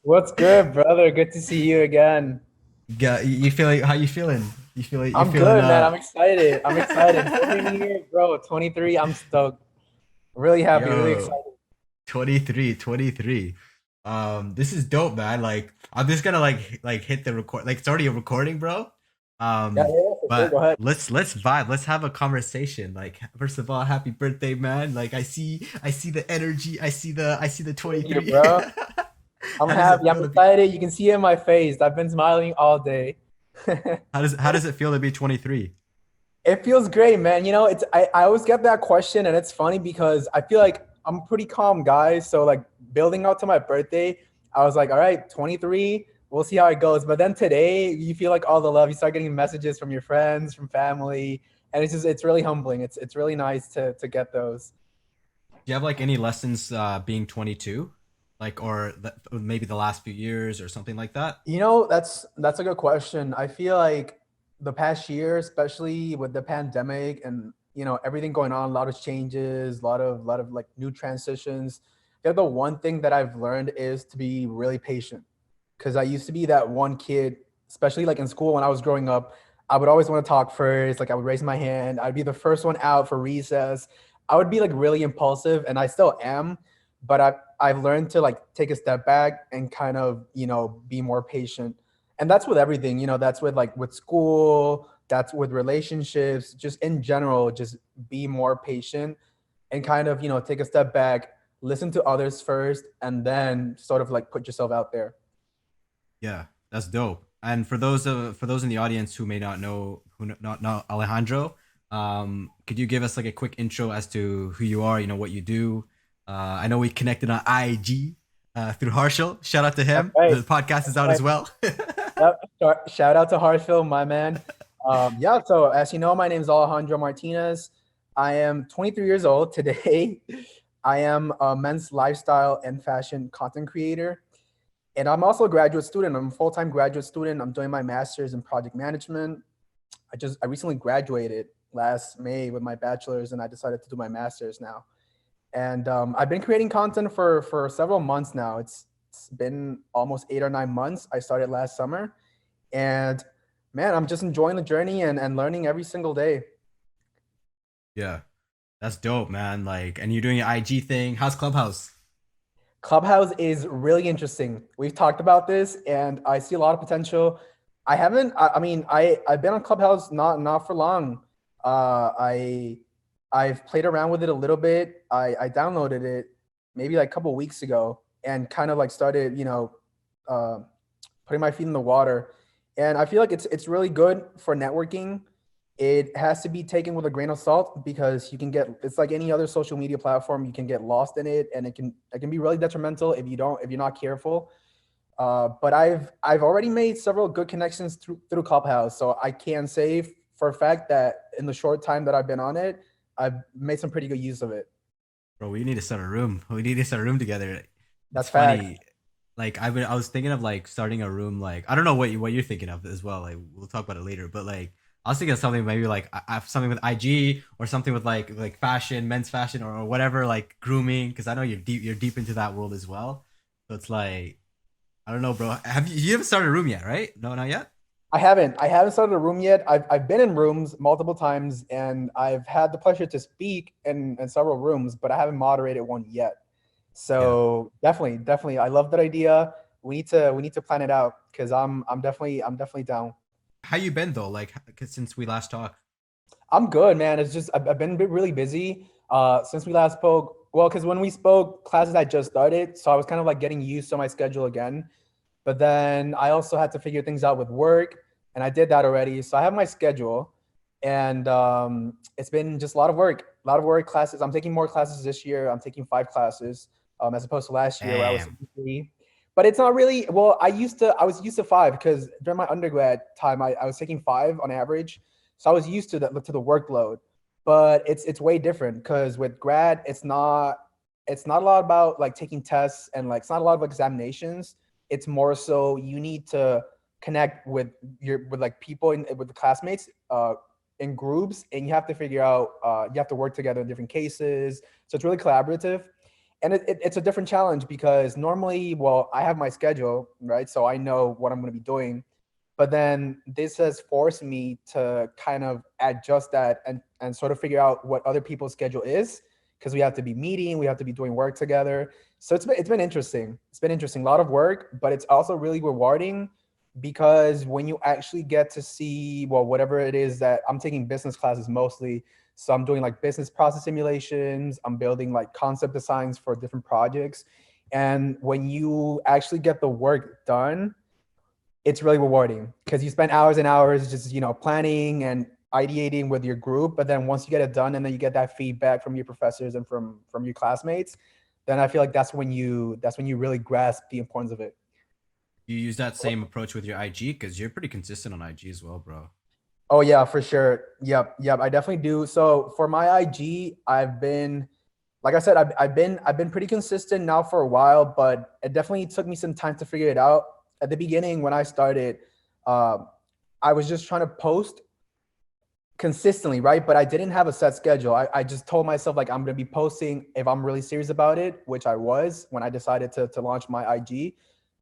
What's good, brother? Good to see you again. You feel like how you feeling? You I'm feeling good, man. I'm excited. I'm excited. We're in here, bro. 23. I'm stoked. Really happy, really yo, excited. 23. This is dope, man. Like I'm just gonna like hit the record, like it's already a recording, bro. Yeah, Um, yeah, for sure. Go but ahead. let's vibe. Let's have a conversation. Like first of all, happy birthday, man. Like I see the energy. I see the Thank you, 23. bro. I'm How does it happy. I'm feel to be excited. You can see it in my face. I've been smiling all day. how does it feel to be 23? It feels great, man. I always get that question, and it's funny because I feel like I'm a pretty calm guy. So like building out to my birthday, I was like, all right, 23, we'll see how it goes. But then today, you feel like all the love. You start getting messages from your friends, from family, and it's really humbling. It's really nice to get those. Do you have like any lessons being 22? Like or maybe the last few years or something like that? That's a good question. I feel like the past year, especially with the pandemic and everything going on, a lot of changes, a lot of like new transitions. The one thing that I've learned is to be really patient. Because I used to be that one kid, especially like in school when I was growing up, I would always want to talk first. Like I would raise my hand. I'd be the first one out for recess. I would be like really impulsive, and I still am, but I've learned to like take a step back and kind of be more patient. And that's with everything. That's with like with school. That's with relationships. Just in general, just be more patient and kind of take a step back, listen to others first, and then sort of like put yourself out there. Yeah, that's dope. And for those in the audience who may not know not know Alejandro, could you give us like a quick intro as to who you are? You know what you do. I know we connected on IG through Harshal. Shout out to That's him. right. The podcast is That's out right. as well. Yep. Shout out to Hartsville, my man. Yeah. So as you know, my name is Alejandro Martinez. I am 23 years old today. I am a men's lifestyle and fashion content creator, and I'm also a graduate student. I'm a full-time graduate student. I'm doing my master's in project management. I recently graduated last May with my bachelor's, and I decided to do my master's now. And I've been creating content for several months now. It's been almost 8 or 9 months. I started last summer, and man, I'm just enjoying the journey and learning every single day. Yeah, that's dope, man. Like, and you're doing your IG thing. How's Clubhouse? Clubhouse is really interesting. We've talked about this, and I see a lot of potential. I haven't. I mean, I've been on Clubhouse not for long. I've played around with it a little bit. I downloaded it maybe like a couple weeks ago, and kind of like started uh, putting my feet in the water. And I feel like it's really good for networking. It has to be taken with a grain of salt because you can get it's like any other social media platform. You can get lost in it, and it can be really detrimental if you're not careful. But I've already made several good connections through Clubhouse, so I can say for a fact that in the short time that I've been on it, I've made some pretty good use of it. Bro, we need to start a room. We need to start a room together. It's That's facts. funny. Like I was thinking of like starting a room. Like I don't know what you're thinking of as well. Like we'll talk about it later. But like I was thinking of something maybe like something with IG or something with like fashion, men's fashion or whatever, like grooming. Because I know you're deep into that world as well. So it's like I don't know, bro. You haven't started a room yet, right? No, not yet. I haven't started a room yet. I've been in rooms multiple times, and I've had the pleasure to speak in several rooms, but I haven't moderated one yet. Yeah. So definitely, I love that idea. We need to plan it out because I'm definitely down. How you been though? Like since we last talked. I'm good, man. It's just I've been really busy since we last spoke. Well, because when we spoke, classes had just started, so I was kind of like getting used to my schedule again. But then I also had to figure things out with work, and I did that already. So I have my schedule, and it's been just a lot of work classes. I'm taking more classes this year. I'm taking 5 classes as opposed to last year where I was Damn. taking 3. But it's not really well. I was used to 5 because during my undergrad time I was taking 5 on average, so I was used to the workload. But it's way different because with grad it's not a lot about like taking tests and like it's not a lot of examinations. It's more so you need to connect with like people with the classmates in groups, and you have to figure out you have to work together in different cases. So it's really collaborative, and it's a different challenge because normally, well, I have my schedule, right? So I know what I'm going to be doing, but then this has forced me to kind of adjust that and sort of figure out what other people's schedule is, because we have to be meeting, we have to be doing work together. So it's been interesting. It's been interesting, a lot of work, but it's also really rewarding because when you actually get to see, well, whatever it is that I'm taking business classes mostly, so I'm doing like business process simulations, I'm building like concept designs for different projects. And when you actually get the work done, it's really rewarding because you spend hours and hours just, planning and ideating with your group. But then once you get it done and then you get that feedback from your professors and from your classmates, then I feel like that's when you really grasp the importance of it. You use that same approach with your IG because you're pretty consistent on IG as well, bro. Oh yeah, for sure. Yep. I definitely do. So for my IG, I've been, like I said, I've been pretty consistent now for a while, but it definitely took me some time to figure it out. At the beginning, when I started, uh, I was just trying to post consistently, right? But I didn't have a set schedule. I just told myself like I'm gonna be posting if I'm really serious about it, which I was when I decided to launch my IG.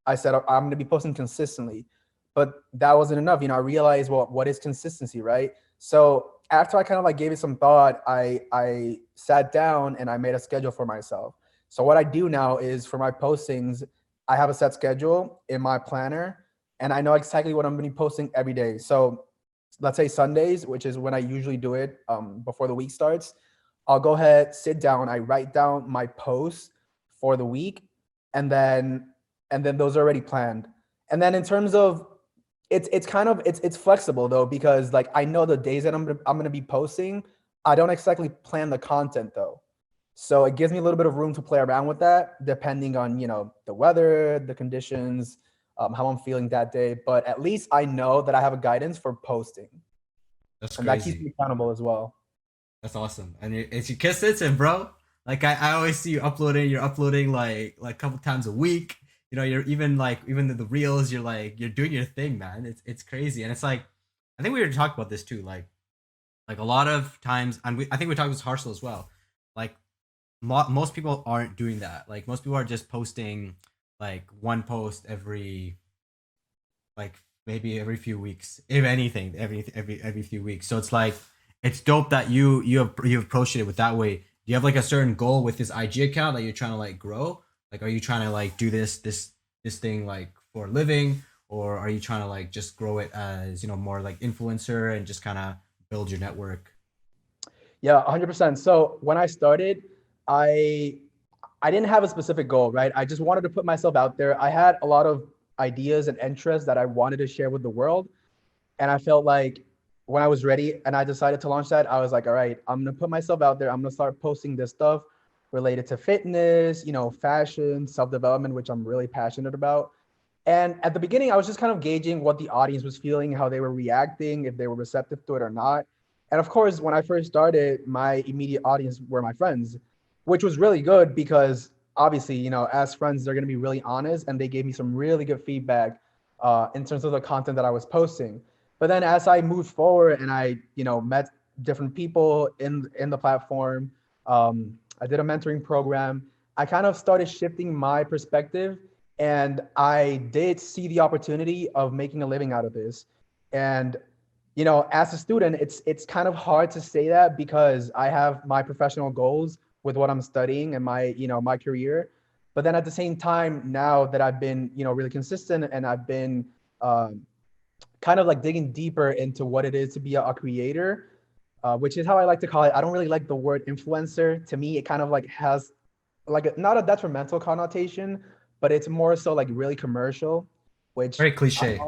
I said I'm gonna be posting consistently, but that wasn't enough. I realized, well, what is consistency, right? So after I kind of like gave it some thought, I sat down and I made a schedule for myself. So what I do now is for my postings, I have a set schedule in my planner, and I know exactly what I'm gonna be posting every day. So let's say Sundays, which is when I usually do it before the week starts, I'll go ahead, sit down, I write down my posts for the week, and then those are already planned. And then in terms of it's kind of it's flexible though, because like I know the days that I'm gonna be posting. I don't exactly plan the content though. So it gives me a little bit of room to play around with that, depending on the weather, the conditions, how I'm feeling that day. But at least I know that I have a guidance for posting, That's and that keeps crazy. me accountable as well. That's awesome. And it's your consistent, bro. Like I always see you uploading. You're uploading like a couple times a week. You're even the reels. You're doing your thing, man. It's crazy, and it's like I think we were talking about this too. Like a lot of times, and I think we talked about Harsel as well. Like most people aren't doing that. Like most people are just posting like one post like maybe every few weeks, if anything, every few weeks. So it's like it's dope that you approached it with that way. Do you have like a certain goal with this IG account that you're trying to like grow? Like, are you trying to like do this thing like for a living, or are you trying to like just grow it as more like influencer and just kind of build your network? Yeah, 100%. So when I started, I I didn't have a specific goal, right? I just wanted to put myself out there. I had a lot of ideas and interests that I wanted to share with the world. And I felt like when I was ready and I decided to launch that, I was like, all right, I'm going to put myself out there. I'm going to start posting this stuff related to fitness, fashion, self development, which I'm really passionate about. And at the beginning, I was just kind of gauging what the audience was feeling, how they were reacting, if they were receptive to it or not. And of course, when I first started, my immediate audience were my friends, which was really good because obviously, as friends, they're going to be really honest, and they gave me some really good feedback in terms of the content that I was posting. But then as I moved forward and I, met different people in the platform, I did a mentoring program. I kind of started shifting my perspective, and I did see the opportunity of making a living out of this. And as a student, it's kind of hard to say that because I have my professional goals with what I'm studying and my career. But then at the same time, now that I've been really consistent and I've been um, kind of like digging deeper into what it is to be a creator, which is how I like to call it. I don't really like the word influencer. To me, it kind of like has like not a detrimental connotation, but it's more so like really commercial, which Very cliche.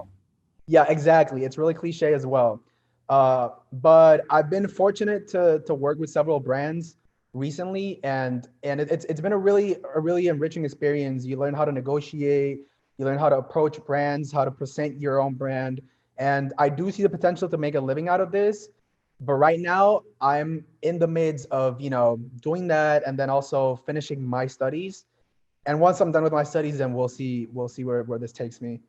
yeah, exactly. It's really cliche as well. But I've been fortunate to work with several brands recently, and it's been a really enriching experience. You learn how to negotiate, you learn how to approach brands, how to present your own brand, and I do see the potential to make a living out of this. But right now, I'm in the midst of doing that, and then also finishing my studies. And once I'm done with my studies, then we'll see where this takes me.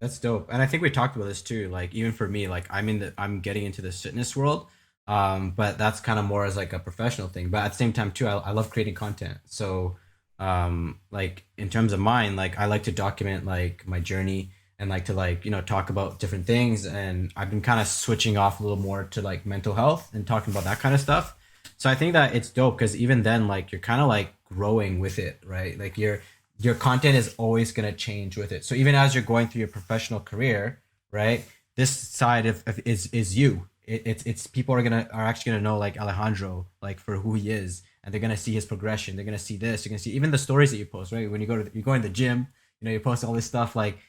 That's dope. And I think we talked about this too. Like even for me, like I'm getting into this fitness world. But that's kind of more as like a professional thing. But at the same time too, I love creating content. So Like in terms of mine, like I like to document like my journey and like to like, talk about different things. And I've been kind of switching off a little more to like mental health and talking about that kind of stuff. So I think that it's dope because even then, like you're kind of like growing with it, right? Like your content is always gonna change with it. So even as you're going through your professional career, right? This side of is you. It's people are actually gonna know like Alejandro like for who he is, and they're gonna see his progression. They're gonna see this. You're gonna see even the stories that you post, right? When you go in the gym, you post all this stuff like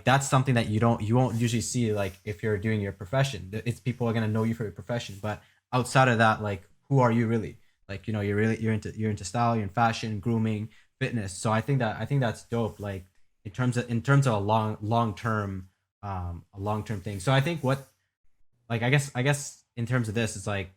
that's something that you won't usually see like if you're doing your profession. It's people are gonna know you for your profession, but outside of that, like who are you really? Like you're into style, you're in fashion, grooming, fitness. So I think that's dope. Like in terms of a long term thing. So I think what like I guess in terms of this, it's like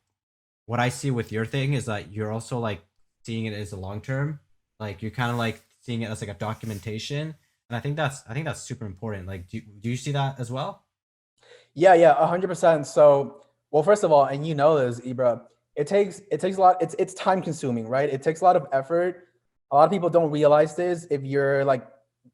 what I see with your thing is that you're also like seeing it as a long term. Like you're kind of like seeing it as like a documentation, and I think that's super important. Like, do you see that as well? Yeah, yeah, 100%. So, well, first of all, and you know this, Ibra, it takes a lot. It's time consuming, right? It takes a lot of effort. A lot of people don't realize this if you're like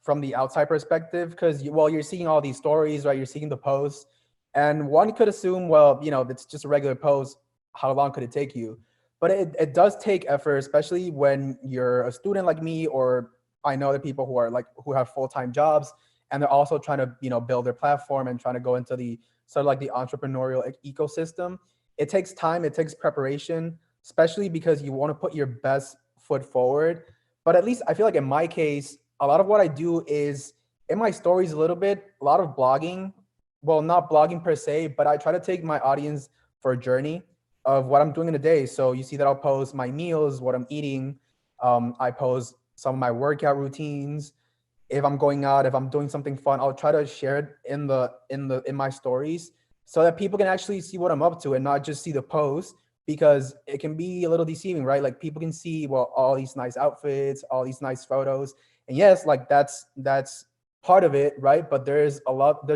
from the outside perspective, because you're seeing all these stories, right? You're seeing the posts, and one could assume, well, it's just a regular post. How long could it take you? But it does take effort, especially when you're a student like me, or I know the people who have full-time jobs and they're also trying to build their platform and trying to go into the sort of like the entrepreneurial ecosystem. It takes time, it takes preparation, especially because you want to put your best foot forward. But at least I feel like in my case, a lot of what I do is in my stories a little bit, a lot of blogging. Well, not blogging per se, but I try to take my audience for a journey of what I'm doing in a day. So you see that I'll post my meals, what I'm eating. I post some of my workout routines. If I'm going out, if I'm doing something fun, I'll try to share it in my stories so that people can actually see what I'm up to and not just see the post, because it can be a little deceiving, right? Like people can see, well, all these nice outfits, all these nice photos. And yes, like that's part of it, right? But there's a lot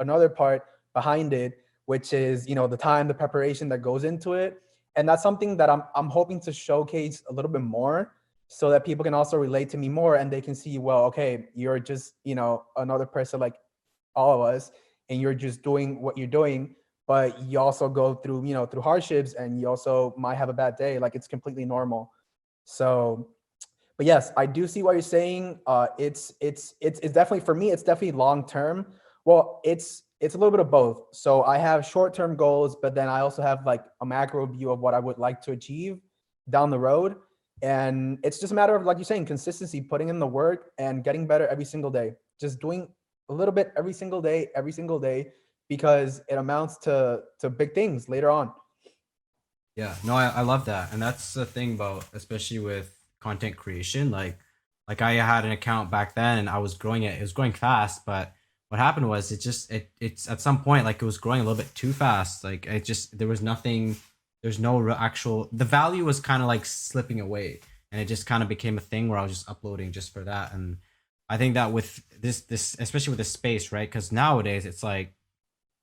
another part behind it, which is, the time, the preparation that goes into it. And that's something that I'm hoping to showcase a little bit more so that people can also relate to me more and they can see, well, okay, you're just, another person like all of us, and you're just doing what you're doing, but you also go through, through hardships, and you also might have a bad day. Like it's completely normal. So, but yes, I do see what you're saying. It's definitely, for me, it's definitely long term. Well, it's a little bit of both. So I have short term goals, but then I also have like a macro view of what I would like to achieve down the road. And it's just a matter of, like you're saying, consistency, putting in the work and getting better every single day. Just doing a little bit every single day, because it amounts to big things later on. Yeah, no, I love that, and that's the thing about especially with content creation. Like I had an account back then, and I was growing it. It was growing fast, but what happened was it's at some point like it was growing a little bit too fast. Like it just there was nothing. There's no actual. The value was kind of like slipping away, and it just kind of became a thing where I was just uploading just for that. And I think that with this especially with the space, right? Because nowadays it's like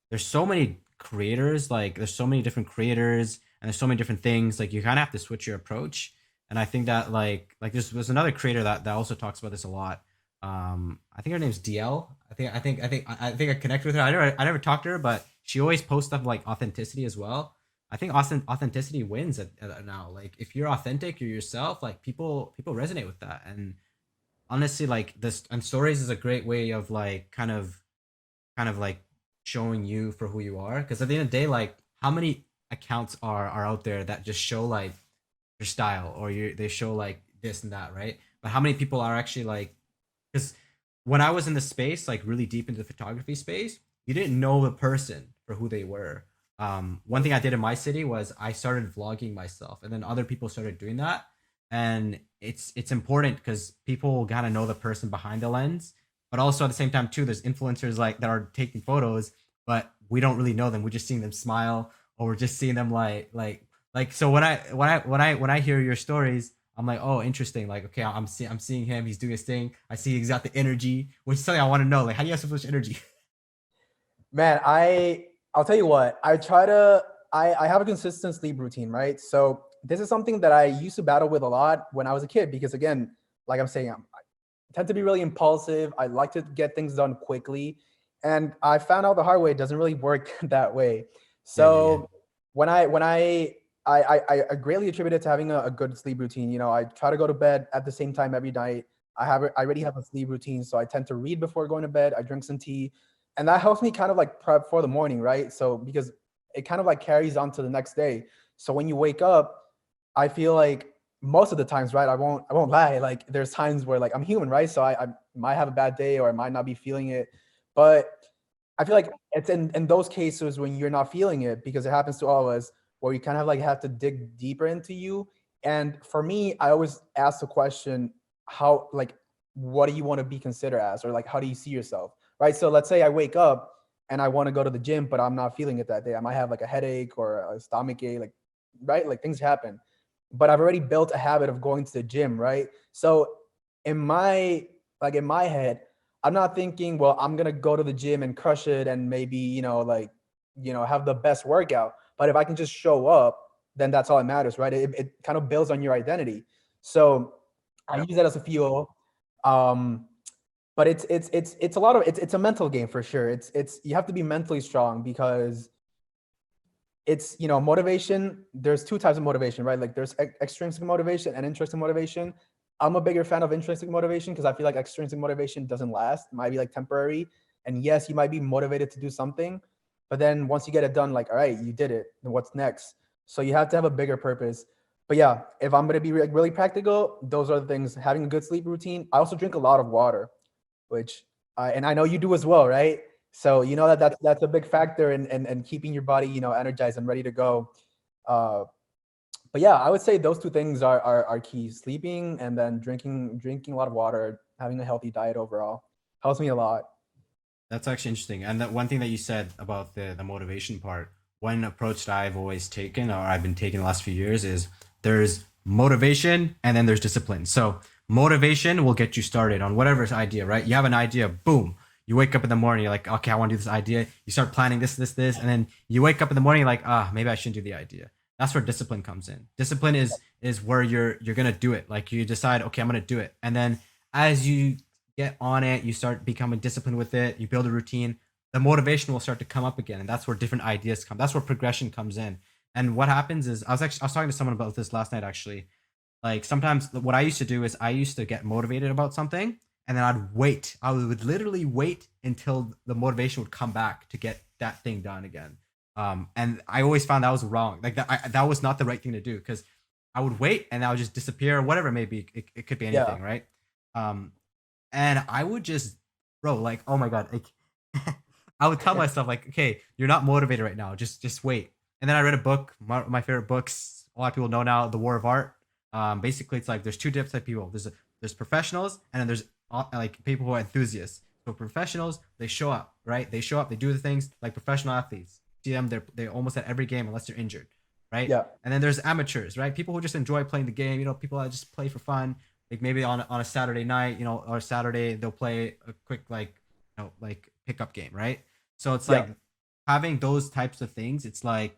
there's so many creators, like there's so many different creators and there's so many different things, like you kind of have to switch your approach. And I think that like there's another creator that also talks about this a lot. I think her name's DL. I think I connect with her. I never talked to her, but she always posts stuff like authenticity as well. I think authenticity wins at now. Like if you're authentic, you're yourself, like people resonate with that. And honestly, like this and stories is a great way of like kind of like showing you for who you are. Because at the end of the day, like how many accounts are out there that just show like your style or they show like this and that, right? But how many people are actually like, because when I was in the space, like really deep into the photography space, you didn't know the person for who they were. One thing I did in my city was I started vlogging myself, and then other people started doing that. And it's important because people gotta know the person behind the lens, but also at the same time too, there's influencers like that are taking photos, but we don't really know them. We're just seeing them smile, or we're just seeing them like. So when I hear your stories, I'm like, oh, interesting. Like, okay, I'm seeing him. He's doing his thing. I see he's got the energy, which is something I want to know. Like, how do you have so much energy? Man, I'll tell you what, I have a consistent sleep routine, right? So this is something that I used to battle with a lot when I was a kid, because again, like I'm saying, I tend to be really impulsive. I like to get things done quickly. And I found out the hard way it doesn't really work that way. Yeah, yeah, yeah. So when I greatly attribute it to having a good sleep routine. You know, I try to go to bed at the same time every night. I already have a sleep routine, so I tend to read before going to bed. I drink some tea, and that helps me kind of like prep for the morning, right? So because it kind of like carries on to the next day. So when you wake up, I feel like most of the times, right? I won't lie. Like there's times where like I'm human, right? So I might have a bad day or I might not be feeling it, but I feel like it's in those cases when you're not feeling it, because it happens to all of us, where you kind of like have to dig deeper into you. And for me, I always ask the question, how, like, what do you want to be considered as, or like, how do you see yourself, right? So let's say I wake up and I want to go to the gym, but I'm not feeling it that day. I might have like a headache or a stomach ache, like, right? Like things happen, but I've already built a habit of going to the gym, right? So in my head, I'm not thinking, well, I'm gonna go to the gym and crush it and maybe, like, have the best workout. But if I can just show up, then that's all that matters, right? It kind of builds on your identity. So I use that as a fuel. Um, but it's a lot of it's a mental game for sure. It's you have to be mentally strong, because it's, motivation. There's two types of motivation, right? Like there's extrinsic motivation and intrinsic motivation. I'm a bigger fan of intrinsic motivation, because I feel like extrinsic motivation doesn't last. It might be like temporary, and yes, you might be motivated to do something, but then once you get it done, like, all right, you did it, then what's next? So you have to have a bigger purpose. But yeah, if I'm going to be really practical, those are the things: having a good sleep routine. I also drink a lot of water, which and I know you do as well, right? So you know that's a big factor in keeping your body, energized and ready to go. Uh, but yeah, I would say those two things are key: sleeping, and then drinking a lot of water, having a healthy diet overall helps me a lot. That's actually interesting. And that one thing that you said about the motivation part, one approach that I've always taken, or I've been taking the last few years, is there's motivation and then there's discipline. So motivation will get you started on whatever idea, right? You have an idea, boom. You wake up in the morning, you're like, okay, I want to do this idea. You start planning this, and then you wake up in the morning, you're like, maybe I shouldn't do the idea. That's where discipline comes in. Discipline is where you're gonna do it. Like you decide, okay, I'm gonna do it, and then as you get on it, you start becoming disciplined with it, you build a routine, the motivation will start to come up again. And that's where different ideas come. That's where progression comes in. And what happens is I was talking to someone about this last night actually. Like sometimes what I used to do is I used to get motivated about something and then I'd wait. I would literally wait until the motivation would come back to get that thing done again. And I always found that was wrong. Like that was not the right thing to do, because I would wait and I would just disappear, whatever it may be. It could be Yeah, anything, right? Um, and I would just, bro, like, oh my god, like, I would tell myself like, okay, you're not motivated right now, just wait. And then I read a book, my favorite books. A lot of people know now, The War of Art. Basically, it's like there's two types of people. There's professionals, and then there's like people who are enthusiasts. So professionals, they show up, right? They show up, they do the things like professional athletes. See them, they're almost at every game unless they're injured, right? yeah, And then there's amateurs, right? People who just enjoy playing the game. People that just play for fun, like maybe on a Saturday night, or Saturday they'll play a quick like pickup game, right? So it's yeah, like having those types of things. It's like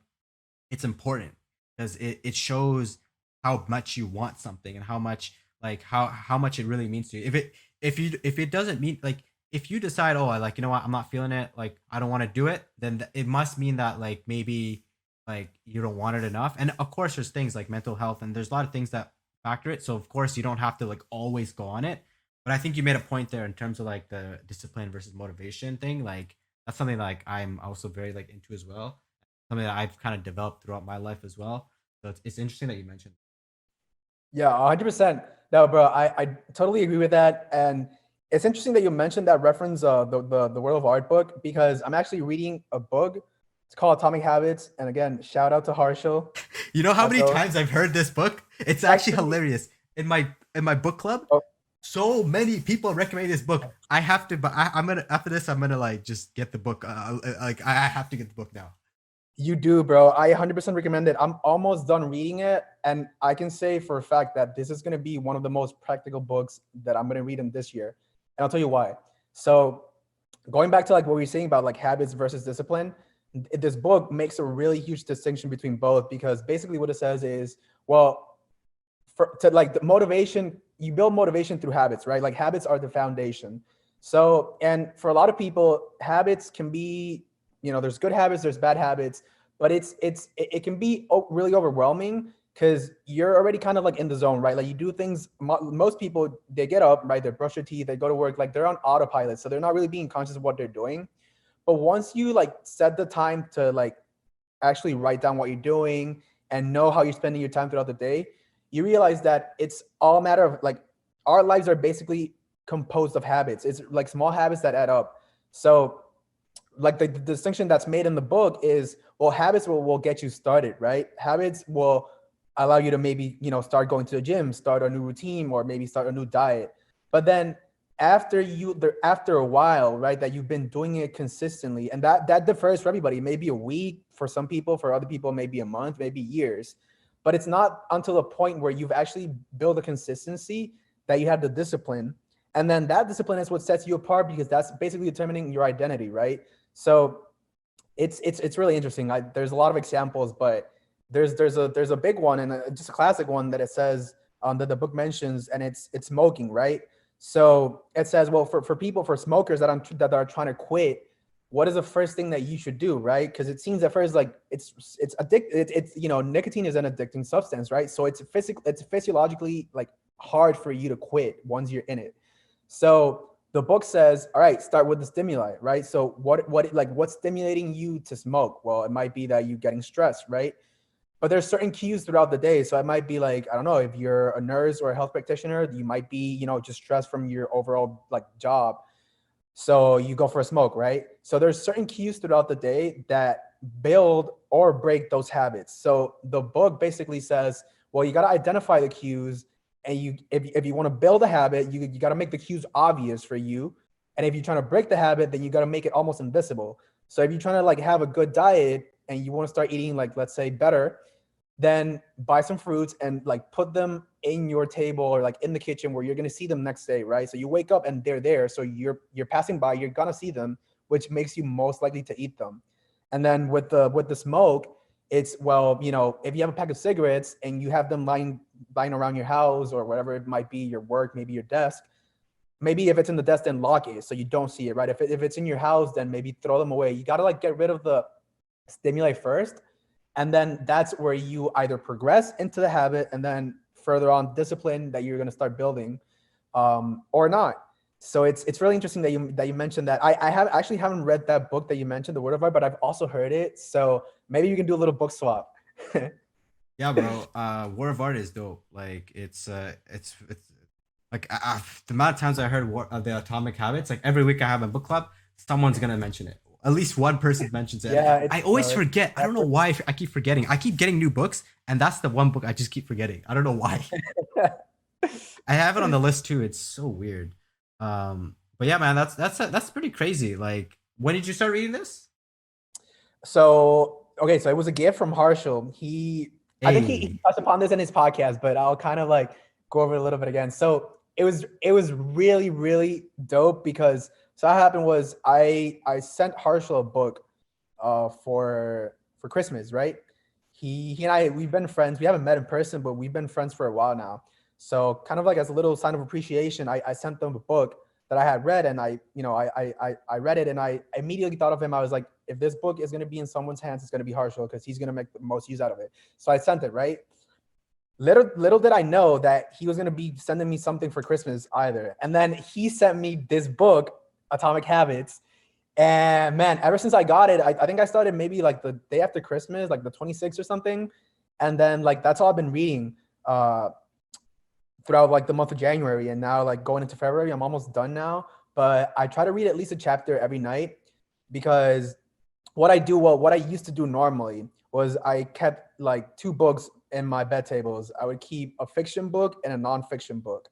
it's important because it shows how much you want something and how much like how much it really means to you. If it doesn't mean like if you decide, oh, I like, what, I'm not feeling it, like I don't want to do it, then it must mean that like maybe like you don't want it enough. And of course there's things like mental health and there's a lot of things that factor it. So of course you don't have to like always go on it. But I think you made a point there in terms of like the discipline versus motivation thing. Like that's something like I'm also very like into as well. Something that I've kind of developed throughout my life as well. So it's interesting that you mentioned. yeah, 100%. No, bro, I totally agree with that. And it's interesting that you mentioned that reference, the World of Art book, because I'm actually reading a book. It's called Atomic Habits, and again, shout out to Harshal. You know how many So times I've heard this book? It's actually actually, hilarious. In my book club, oh, so many people recommend this book. I have to, but I'm gonna after this. I'm gonna like just get the book. Like I have to get the book now. you do, bro. I 100% recommend it. I'm almost done reading it, and I can say for a fact that this is going to be one of the most practical books that I'm going to read in this year. And I'll tell you why. So, going back to like what we were saying about like habits versus discipline, this book makes a really huge distinction between both, because basically what it says is, well, to like the motivation you build motivation through habits, right? Like habits are the foundation. So, and for a lot of people, habits can be, there's good habits, there's bad habits, but it can be really overwhelming because you're already kind of like in the zone, right? Like you do things. Most people, they get up, right? They brush their teeth, they go to work, like they're on autopilot, so they're not really being conscious of what they're doing. But once you like set the time to like actually write down what you're doing and know how you're spending your time throughout the day, you realize that it's all a matter of like our lives are basically composed of habits. It's like small habits that add up. So like the distinction that's made in the book is, well, habits will get you started, right? Habits will allow you to maybe, start going to the gym, start a new routine, or maybe start a new diet. But then after a while, right, that you've been doing it consistently, and that differs for everybody. Maybe a week for some people, for other people maybe a month, maybe years. But it's not until a point where you've actually built a consistency that you have the discipline. And then that discipline is what sets you apart, because that's basically determining your identity, right? So it's really interesting. There's a lot of examples, but there's a big one, and just a classic one that it says that the book mentions, and it's smoking, right? So it says, well, for smokers that are trying to quit, what is the first thing that you should do, right? Because it seems at first like it's nicotine is an addicting substance, right? So it's physiologically like hard for you to quit once you're in it. So the book says, all right, start with the stimuli, right? So what's stimulating you to smoke? Well, it might be that you're getting stressed, right? But there's certain cues throughout the day. So it might be like, I don't know, if you're a nurse or a health practitioner, you might be, just stressed from your overall like job. So you go for a smoke, right? So there's certain cues throughout the day that build or break those habits. So the book basically says, well, you got to identify the cues, and if you want to build a habit, you got to make the cues obvious for you. And if you're trying to break the habit, then you got to make it almost invisible. So if you're trying to like have a good diet and you want to start eating, like, let's say, better, then buy some fruits and like put them in your table or like in the kitchen where you're going to see them next day, right? So you wake up and they're there. So you're passing by, you're going to see them, which makes you most likely to eat them. And then with the smoke, it's, well, if you have a pack of cigarettes and you have them lying around your house or whatever it might be, your work, maybe your desk, maybe if it's in the desk, then lock it so you don't see it, right? If it's in your house, then maybe throw them away. You got to like get rid of the stimuli first. And then that's where you either progress into the habit and then further on discipline that you're going to start building, or not. So it's really interesting that you mentioned that. I haven't read that book that you mentioned, The Word of Art, but I've also heard it. So maybe you can do a little book swap. Yeah, bro. War of Art is dope. Like it's like the amount of times I heard the Atomic Habits, like every week I have a book club, someone's gonna mention it. At least one person mentions it. Yeah, I always forget. I don't know why. I keep forgetting. I keep getting new books, and that's the one book I just keep forgetting. I don't know why. I have it on the list too. It's so weird. But yeah, man, that's pretty crazy. Like, when did you start reading this? So okay, so it was a gift from Harshal. I think he Hey, touched upon this in his podcast, but I'll kind of like go over it a little bit again. So it was really, really dope, because so what happened was I sent Harshal a book for Christmas, right? He and I, we've been friends. We haven't met in person, but we've been friends for a while now. So kind of like as a little sign of appreciation, I sent them a book that I had read, and I read it, and I immediately thought of him. I was like, if this book is going to be in someone's hands, it's going to be Harshal, because he's going to make the most use out of it. So I sent it, right? Little did I know that he was going to be sending me something for Christmas either. And then he sent me this book, Atomic Habits. And man, ever since I got it, I think I started maybe like the day after Christmas, like the 26th or something. And then like that's all I've been reading throughout like the month of January. And now like going into February, I'm almost done now. But I try to read at least a chapter every night, because what I used to do normally was I kept like two books in my bed tables. I would keep a fiction book and a nonfiction book,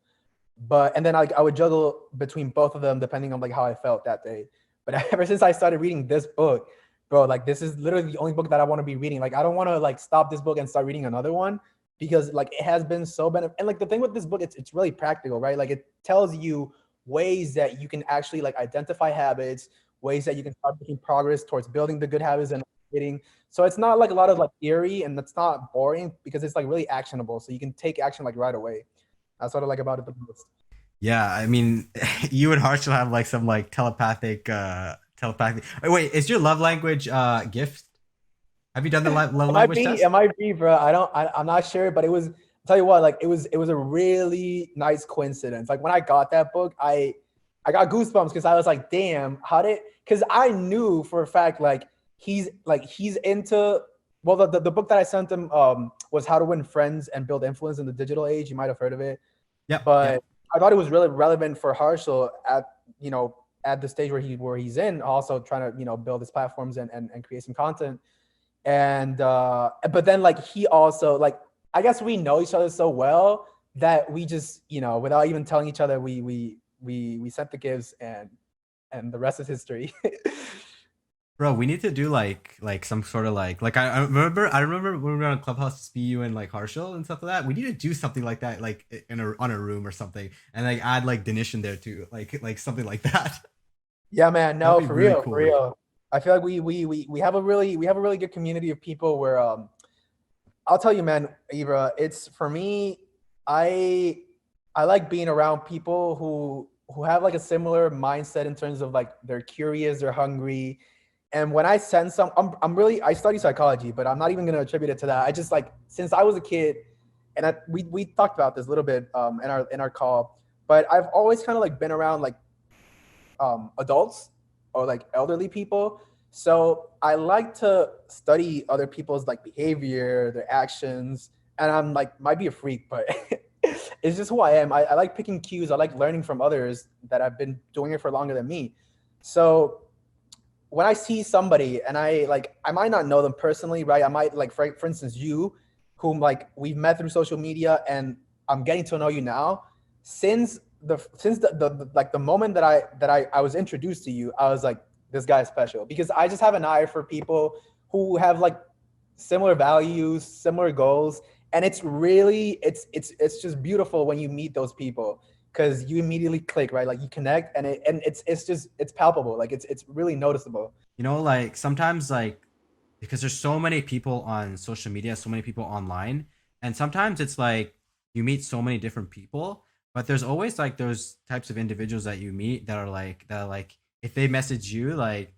and then I would juggle between both of them depending on like how I felt that day. But ever since I started reading this book, bro, like this is literally the only book that I want to be reading. Like I don't want to like stop this book and start reading another one, because like it has been so beneficial. And like the thing with this book, it's really practical, right? Like it tells you ways that you can actually like identify habits, ways that you can start making progress towards building the good habits and getting. So it's not like a lot of like theory, and it's not boring, because it's like really actionable. So you can take action like right away. That's what I like about it the most. Yeah, I mean, you and Harshal have like some like telepathic. Oh, wait, is your love language gift? Have you done the love language It test? might be, bro. I'm not sure, but it was. I'll tell you what, like it was a really nice coincidence. Like when I got that book, I got goosebumps because I was like, damn, how did? Because I knew for a fact, he's into. Well, the book that I sent him was How to Win Friends and Build Influence in the Digital Age. You might have heard of it, Yep, but yep. I thought it was really relevant for Harshal at at the stage where he's in, also trying to build his platforms and create some content. And but then like he also like I guess we know each other so well that we just without even telling each other we sent the gifts and the rest is history. Bro, we need to do like some sort of I remember when we were on Clubhouse, you and like Harshal and stuff like that. We need to do something like that, like in a on a room or something, and like add like Danish in there too, like something like that. Yeah, man. That'd No, be really for cool. real. I feel like we have a really good community of people where I'll tell you, man, Ibra, it's for me, I I like being around people who have like a similar mindset in terms of like they're curious, they're hungry. And when I sense I'm really I study psychology, but I'm not even gonna attribute it to that. I just like since I was a kid, and we talked about this a little bit in our call, but I've always kind of like been around like adults or like elderly people. So I like to study other people's like behavior, their actions, and I'm like might be a freak, but it's just who I am. I like picking cues. I like learning from others that have been doing it for longer than me. So when I see somebody and I might not know them personally, right? I might like for instance you, whom like we've met through social media and I'm getting to know you now. Since like the moment I was introduced to you, I was like, this guy is special because I just have an eye for people who have like similar values, similar goals, and it's just beautiful when you meet those people because you immediately click, right? Like you connect and it's just it's palpable, like it's really noticeable. Like sometimes like because there's so many people on social media, so many people online, and sometimes it's like you meet so many different people, but there's always like those types of individuals that you meet that are like if they message you like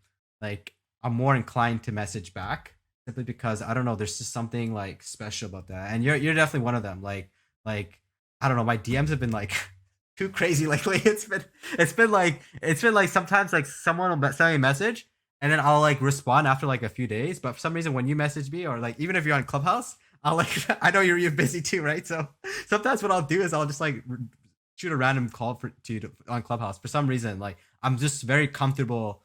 I'm more inclined to message back simply because I don't know, there's just something like special about that. And you're definitely one of them. Like I don't know, my DMs have been like too crazy lately. It's been like sometimes like someone will send me a message and then I'll like respond after like a few days. But for some reason, when you message me or like even if you're on Clubhouse, I'll like I know you're busy too, right? So sometimes what I'll do is I'll just like shoot a random call to you on Clubhouse. For some reason, like I'm just very comfortable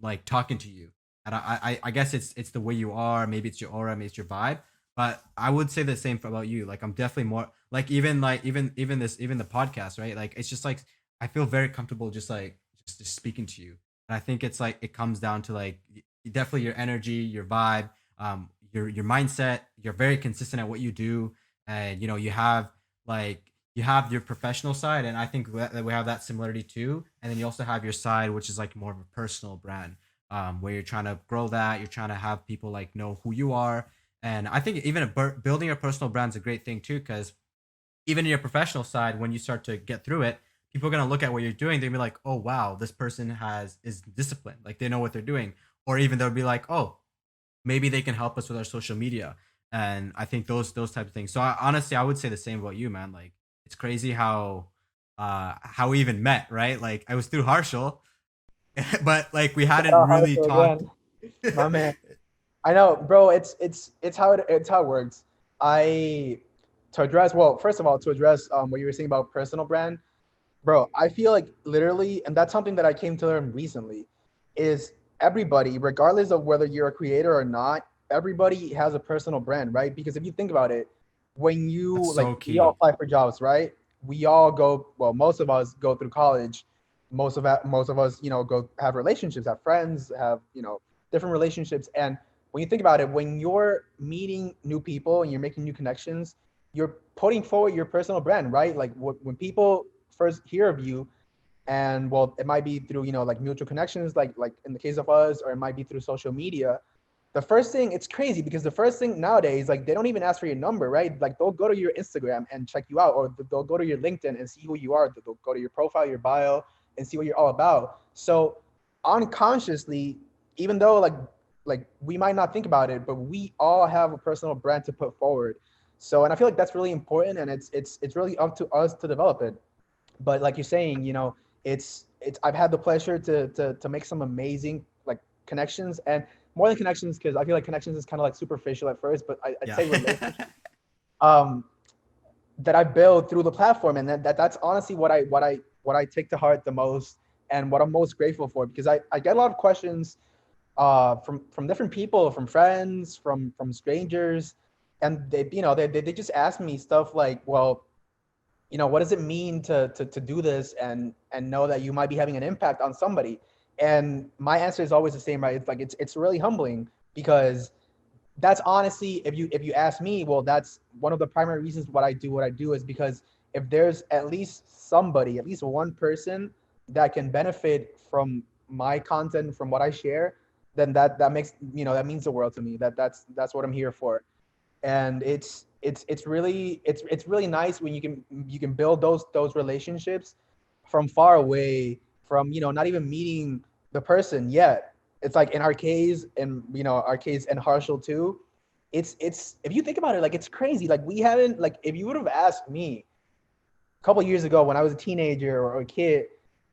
like talking to you, and I guess it's the way you are. Maybe it's your aura, maybe it's your vibe. But I would say the same about you. Like I'm definitely more like even the podcast, right? Like it's just like I feel very comfortable just speaking to you. And I think it's like it comes down to like definitely your energy, your vibe, your mindset. You're very consistent at what you do, and you have your professional side, and I think that we have that similarity too. And then you also have your side, which is like more of a personal brand, where you're trying to grow that. You're trying to have people like know who you are, and I think even building your personal brand is a great thing too, because even in your professional side, when you start to get through it, people are gonna look at what you're doing. They'll be like, "Oh wow, this person is disciplined. Like they know what they're doing." Or even they'll be like, "Oh, maybe they can help us with our social media." And I think those type of things. So honestly, I would say the same about you, man. Like it's crazy how we even met, right? Like I was through Harshal, but like we hadn't Oh, really Harshal talked. again, my man. I know, bro. It's how it works. I to address well, first of all, to address what you were saying about personal brand, bro. I feel like literally, and that's something that I came to learn recently, is everybody, regardless of whether you're a creator or not, everybody has a personal brand, right? Because if you think about it, when That's you like, so we all key. apply for jobs, right? We all go, well, most of us go through college. Most of us, go have relationships, have friends, have different relationships. And when you think about it, when you're meeting new people and you're making new connections, you're putting forward your personal brand, right? Like when people first hear of you, and well, it might be through like mutual connections, like in the case of us, or it might be through social media. the first thing, it's crazy because the first thing nowadays, like they don't even ask for your number, right? Like they'll go to your Instagram and check you out, or they'll go to your LinkedIn and see who you are. They'll go to your profile, your bio, and see what you're all about. So unconsciously, even though like we might not think about it, but we all have a personal brand to put forward. So, and I feel like that's really important, and it's really up to us to develop it. But like you're saying, it's I've had the pleasure to make some amazing like connections, and more than connections, because I feel like connections is kind of like superficial at first, but I'd Yeah. say relationships um that I build through the platform, and that's honestly what I take to heart the most, and what I'm most grateful for, because I get a lot of questions from different people, from friends, from strangers, and they just ask me stuff like, well, what does it mean to do this and know that you might be having an impact on somebody? And my answer is always the same, right? It's like it's really humbling, because that's honestly, if you ask me, well, that's one of the primary reasons what I do is because if there's at least somebody, at least one person that can benefit from my content, from what I share, then that makes, that means the world to me. That's what I'm here for. And it's really nice when you can build those relationships from far away, from not even meeting the person yet. It's like in our case, and our case and Harshal too. It's if you think about it, like it's crazy. Like we haven't, like if you would have asked me a couple years ago when I was a teenager or a kid,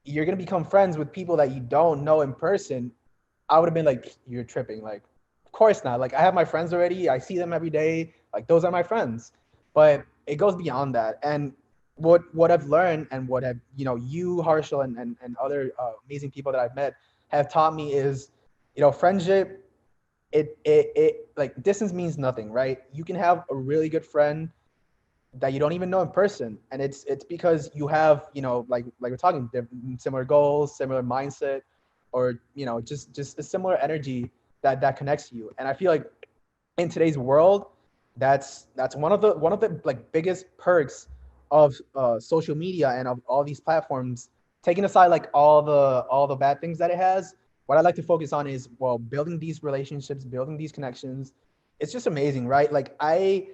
you're gonna become friends with people that you don't know in person, I would have been like, you're tripping. Like, of course not. Like, I have my friends already. I see them every day. Like, those are my friends. But it goes beyond that. And what I've learned, and what have you, Harshal, and other amazing people that I've met have taught me is, friendship. It like distance means nothing, right? You can have a really good friend that you don't even know in person, and it's because you have, like we're talking, similar goals, similar mindset, or just a similar energy that connects you. And I feel like in today's world, that's one of the like biggest perks of social media and of all these platforms. Taking aside like all the bad things that it has, what I like to focus on is, well, building these relationships, building these connections. It's just amazing, right? Like I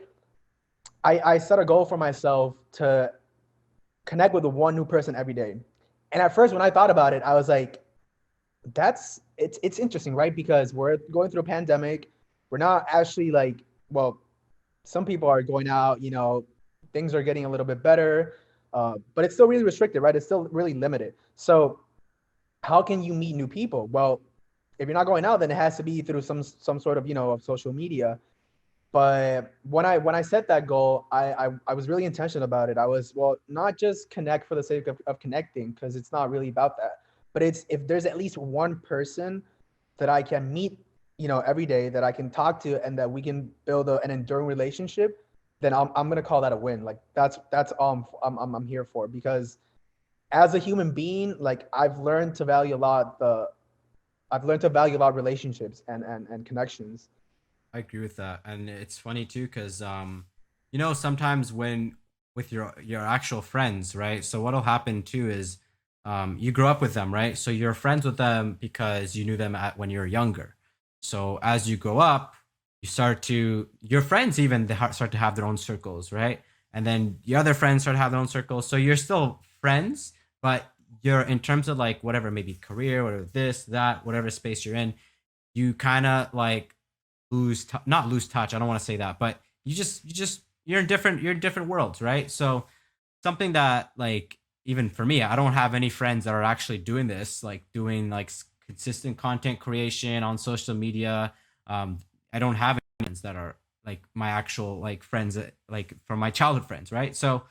set a goal for myself to connect with one new person every day. And at first, when I thought about it, I was like, it's interesting, right? Because we're going through a pandemic. We're not actually like, well, some people are going out, things are getting a little bit better, but it's still really restricted, right? It's still really limited. So how can you meet new people? Well, if you're not going out, then it has to be through some sort of of social media. But when I set that goal, I was really intentional about it. I was, well, not just connect for the sake of connecting, because it's not really about that. But it's, if there's at least one person that I can meet, every day, that I can talk to, and that we can build an enduring relationship, then I'm gonna call that a win. Like that's I'm here for, because as a human being, like I've learned to value a lot relationships and connections. I agree with that, and it's funny too because sometimes when with your actual friends, right? So what'll happen too is you grow up with them, right? So you're friends with them because you knew them when you were younger. So as you grow up, your friends even start to have their own circles, right? And then the other friends start to have their own circles. So you're still friends, but you're in terms of like whatever, maybe career, whatever this, that, whatever space you're in, you kind of like not lose touch. I don't want to say that, but you're in different worlds, right? So something that like even for me, I don't have any friends that are actually doing this, like doing like consistent content creation on social media. I don't have any friends that are like my actual like friends like from my childhood friends, right? So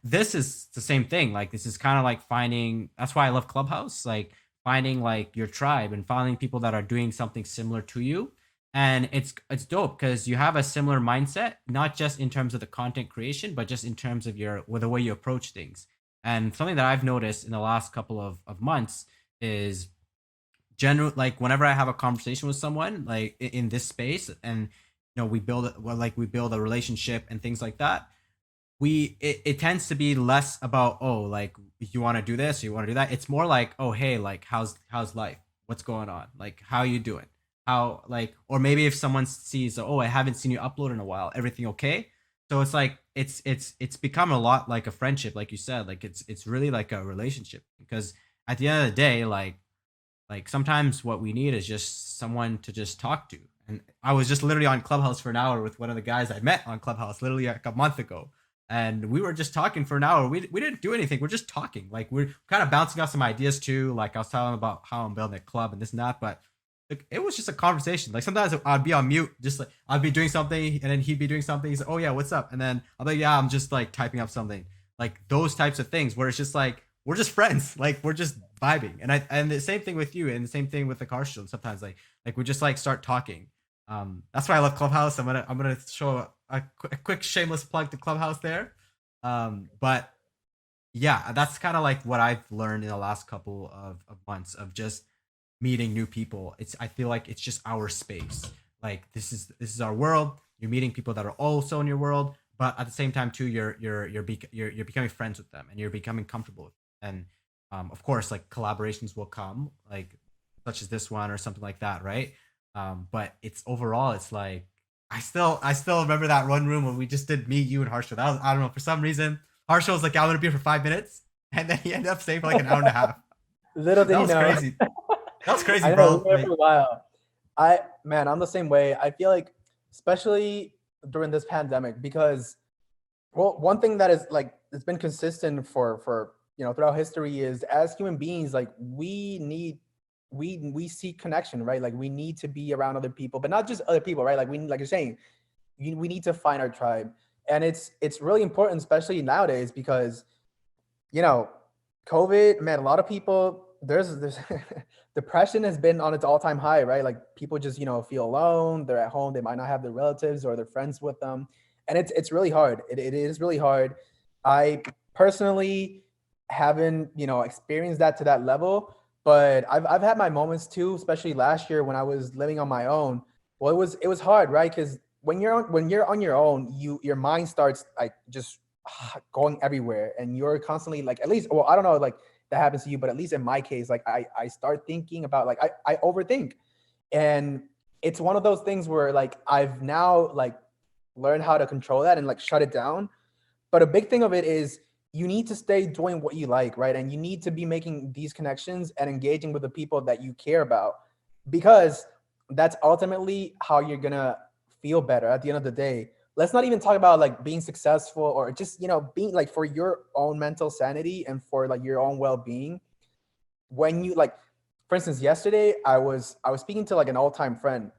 this is the same thing. Like this is kind of like finding. That's why I love Clubhouse. Like finding like your tribe and finding people that are doing something similar to you. And it's dope because you have a similar mindset, not just in terms of the content creation, but just in terms of your with the way you approach things. And something that I've noticed in the last couple of months is general like whenever I have a conversation with someone like in this space and we build a relationship and things like that, it tends to be less about, oh, like you want to do this or you want to do that. It's more like, oh, hey, like how's life, what's going on, like how you doing, how like, or maybe if someone sees, oh, I haven't seen you upload in a while, everything okay? So it's like it's become a lot like a friendship, like you said. Like it's really like a relationship, because at the end of the day, like sometimes what we need is just someone to just talk to. And I was just literally on Clubhouse for an hour with one of the guys I met on Clubhouse literally like a month ago. And we were just talking for an hour. We didn't do anything. We're just talking. Like we're kind of bouncing off some ideas too. Like I was telling him about how I'm building a club and this and that. But like, it was just a conversation. Like sometimes I'd be on mute, just like I'd be doing something and then he'd be doing something. He's like, oh yeah, what's up? And then I'll be like, yeah, I'm just like typing up something. Like those types of things where it's just like we're just friends. Like we're just vibing. And the same thing with you, and the same thing with the car show. Sometimes like we just like start talking. That's why I love Clubhouse. I'm gonna show a quick shameless plug to Clubhouse there. But yeah, that's kind of like what I've learned in the last couple of months of just meeting new people. It's I feel like it's just our space. Like this is our world. You're meeting people that are also in your world, but at the same time too, you're becoming friends with them and you're becoming comfortable with them. And of course, like collaborations will come, like such as this one or something like that, right? But it's overall, it's like I still remember that one room when we just did me, you, and Harsha. That was, I don't know, for some reason Harsha was like, "I'm gonna be here for 5 minutes," and then he ended up staying for like an hour and a half. Little did That he was know. crazy. That was crazy, I know, we bro. were there for Like, a while. Man, I'm the same way. I feel like, especially during this pandemic, because well, one thing that is like it's been consistent for throughout history is as human beings, like we seek connection, right? Like we need to be around other people, but not just other people, right? Like like you're saying, we need to find our tribe, and it's really important, especially nowadays, because you know, COVID, man, a lot of people there's depression has been on its all-time high, right? Like people just, feel alone, they're at home, they might not have their relatives or their friends with them. And it's really hard. It is really hard. I personally haven't, experienced that to that level, but I've had my moments too, especially last year when I was living on my own. Well, it was hard, right? Because when you're on your own, your mind starts like just going everywhere, and you're constantly like, at least, well, I don't know, like that happens to you, but at least in my case, like I start thinking about, like I overthink. And it's one of those things where like I've now like learned how to control that and like shut it down. But a big thing of it is you need to stay doing what you like, right? And you need to be making these connections and engaging with the people that you care about, because that's ultimately how you're gonna feel better at the end of the day. Let's not even talk about like being successful, or just, being like for your own mental sanity and for like your own well-being. When you like, for instance, yesterday I was speaking to like an all-time friend,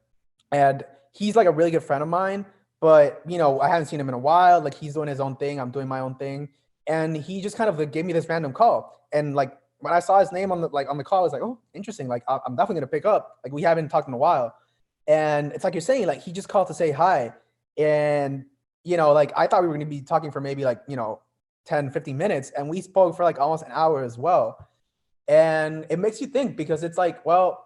and he's like a really good friend of mine, but I haven't seen him in a while. Like he's doing his own thing, I'm doing my own thing, and he just kind of like gave me this random call. And like when I saw his name on the call, I was like, oh, interesting. Like I'm definitely gonna pick up. Like we haven't talked in a while, and it's like you're saying, like he just called to say hi. And like I thought we were gonna be talking for maybe like 10, 15 minutes, and we spoke for like almost an hour as well. And it makes you think, because it's like, well,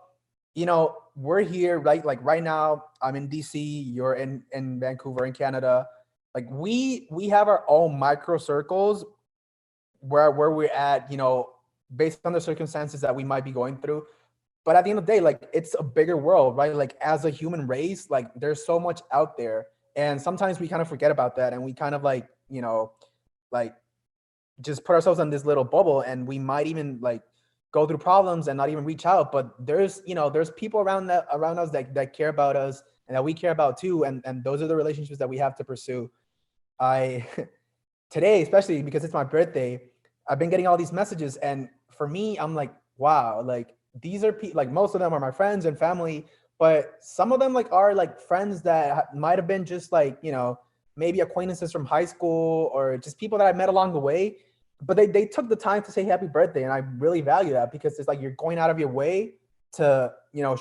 we're here, right? Like right now I'm in DC, you're in Vancouver in Canada. Like we have our own micro circles where we're at, based on the circumstances that we might be going through. But at the end of the day, like it's a bigger world, right? Like as a human race, like there's so much out there, and sometimes we kind of forget about that, and we kind of like, like just put ourselves in this little bubble, and we might even like go through problems and not even reach out. But there's people around us that care about us, and that we care about too, and those are the relationships that we have to pursue. I Today, especially because it's my birthday, I've been getting all these messages, and for me, I'm like, wow, like these are like most of them are my friends and family, but some of them like are like friends that might have been just like, maybe acquaintances from high school, or just people that I met along the way. But they took the time to say happy birthday, and I really value that, because it's like you're going out of your way to,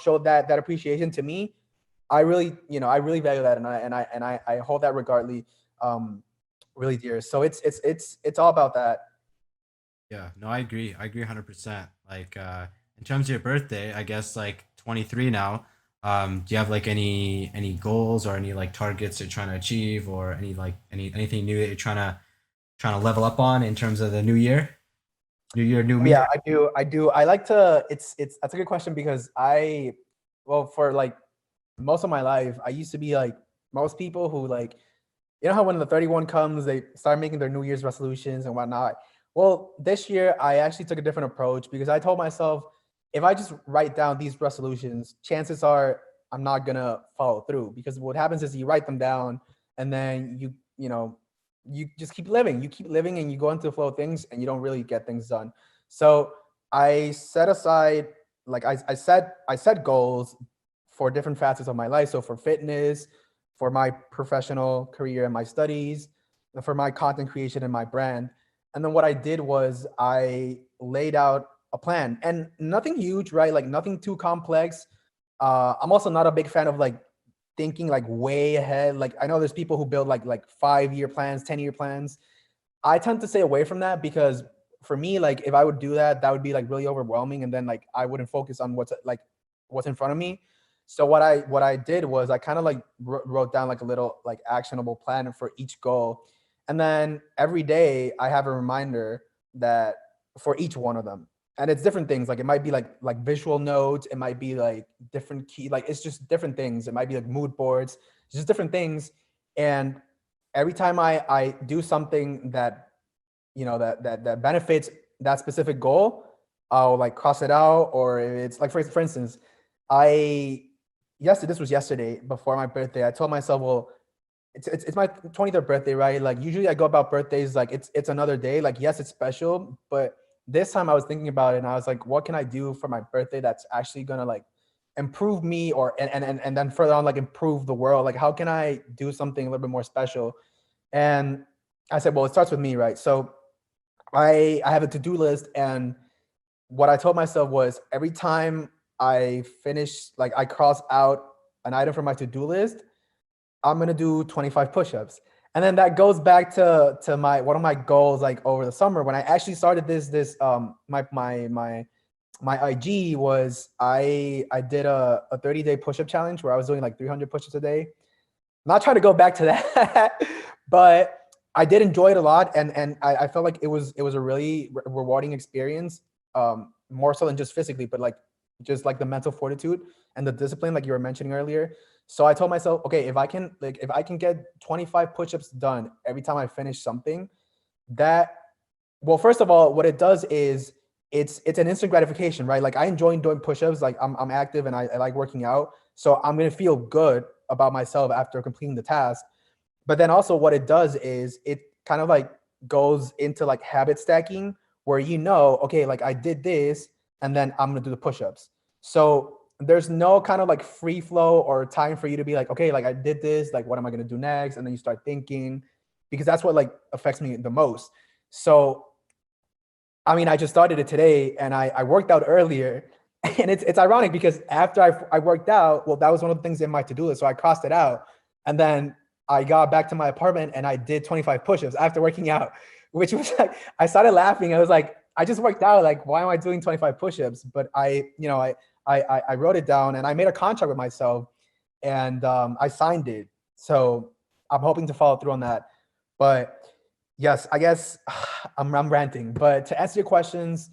show that appreciation to me. I really value that, and I hold that regardly um really dear. So it's all about that. yeah, no, I agree. I agree 100%. Like, in terms of your birthday, I guess like 23 now. Do you have like any goals or any like targets you're trying to achieve, or any like anything new that you're trying to level up on in terms of the new year? New year, new me. Yeah, I do. I like to. It's That's a good question, because well, for like most of my life, I used to be like most people who like, you know how when the 31 comes, they start making their New Year's resolutions and whatnot. Well, this year I actually took a different approach because I told myself if I just write down these resolutions, chances are I'm not gonna follow through because what happens is you write them down and then you just keep living. You keep living and you go into the flow of things and you don't really get things done. So I set aside like I set goals for different facets of my life. So for fitness, for my professional career and my studies, for my content creation and my brand. And then what I did was I laid out a plan and nothing huge, right? Like nothing too complex. I'm also not a big fan of like thinking like way ahead. Like I know there's people who build like 5-year plans, 10-year plans. I tend to stay away from that because for me, like if I would do that, that would be like really overwhelming, and then like I wouldn't focus on what's in front of me. So what I did was I kind of like wrote down like a little like actionable plan for each goal, and then every day I have a reminder that for each one of them, and it's different things. Like it might be like visual notes, it might be like different key, like it's just different things. It might be like mood boards, it's just different things, and every time I do something that that benefits that specific goal, I'll like cross it out. Or if it's like for instance, I this was yesterday before my birthday. I told myself, well, it's my 23rd birthday, right? Like usually I go about birthdays like it's another day. Like yes, it's special, but this time I was thinking about it and I was like, what can I do for my birthday that's actually gonna like improve me or and then further on like improve the world? Like how can I do something a little bit more special? And I said, well, it starts with me, right? So I have a to-do list, and what I told myself was every time I finish, like I cross out an item from my to-do list, I'm gonna do 25 push-ups. And then that goes back to my one of my goals like over the summer when I actually started this my IG was I did a 30-day push-up challenge where I was doing like 300 push-ups a day. I'm not trying to go back to that, but I did enjoy it a lot, and I felt like it was a really rewarding experience, more so than just physically, but like just like the mental fortitude and the discipline, like you were mentioning earlier. So I told myself, okay, if I can get 25 push-ups done every time I finish something, that well, first of all, what it does is it's an instant gratification, right? Like I enjoy doing push-ups, like I'm active and I like working out. So I'm gonna feel good about myself after completing the task. But then also what it does is it kind of like goes into like habit stacking where okay, like I did this and then I'm gonna do the push-ups. So there's no kind of like free flow or time for you to be like, okay, like I did this, like what am I gonna do next? And then you start thinking, because that's what like affects me the most. So I mean, I just started it today and I worked out earlier. And it's ironic because after I worked out, well, that was one of the things in my to-do list. So I crossed it out. And then I got back to my apartment and I did 25 push-ups after working out, which was like, I started laughing. I was like, I just worked out. Like, why am I doing 25 push-ups? But I wrote it down and I made a contract with myself and I signed it. So I'm hoping to follow through on that. But yes, I guess I'm ranting, but to answer your questions,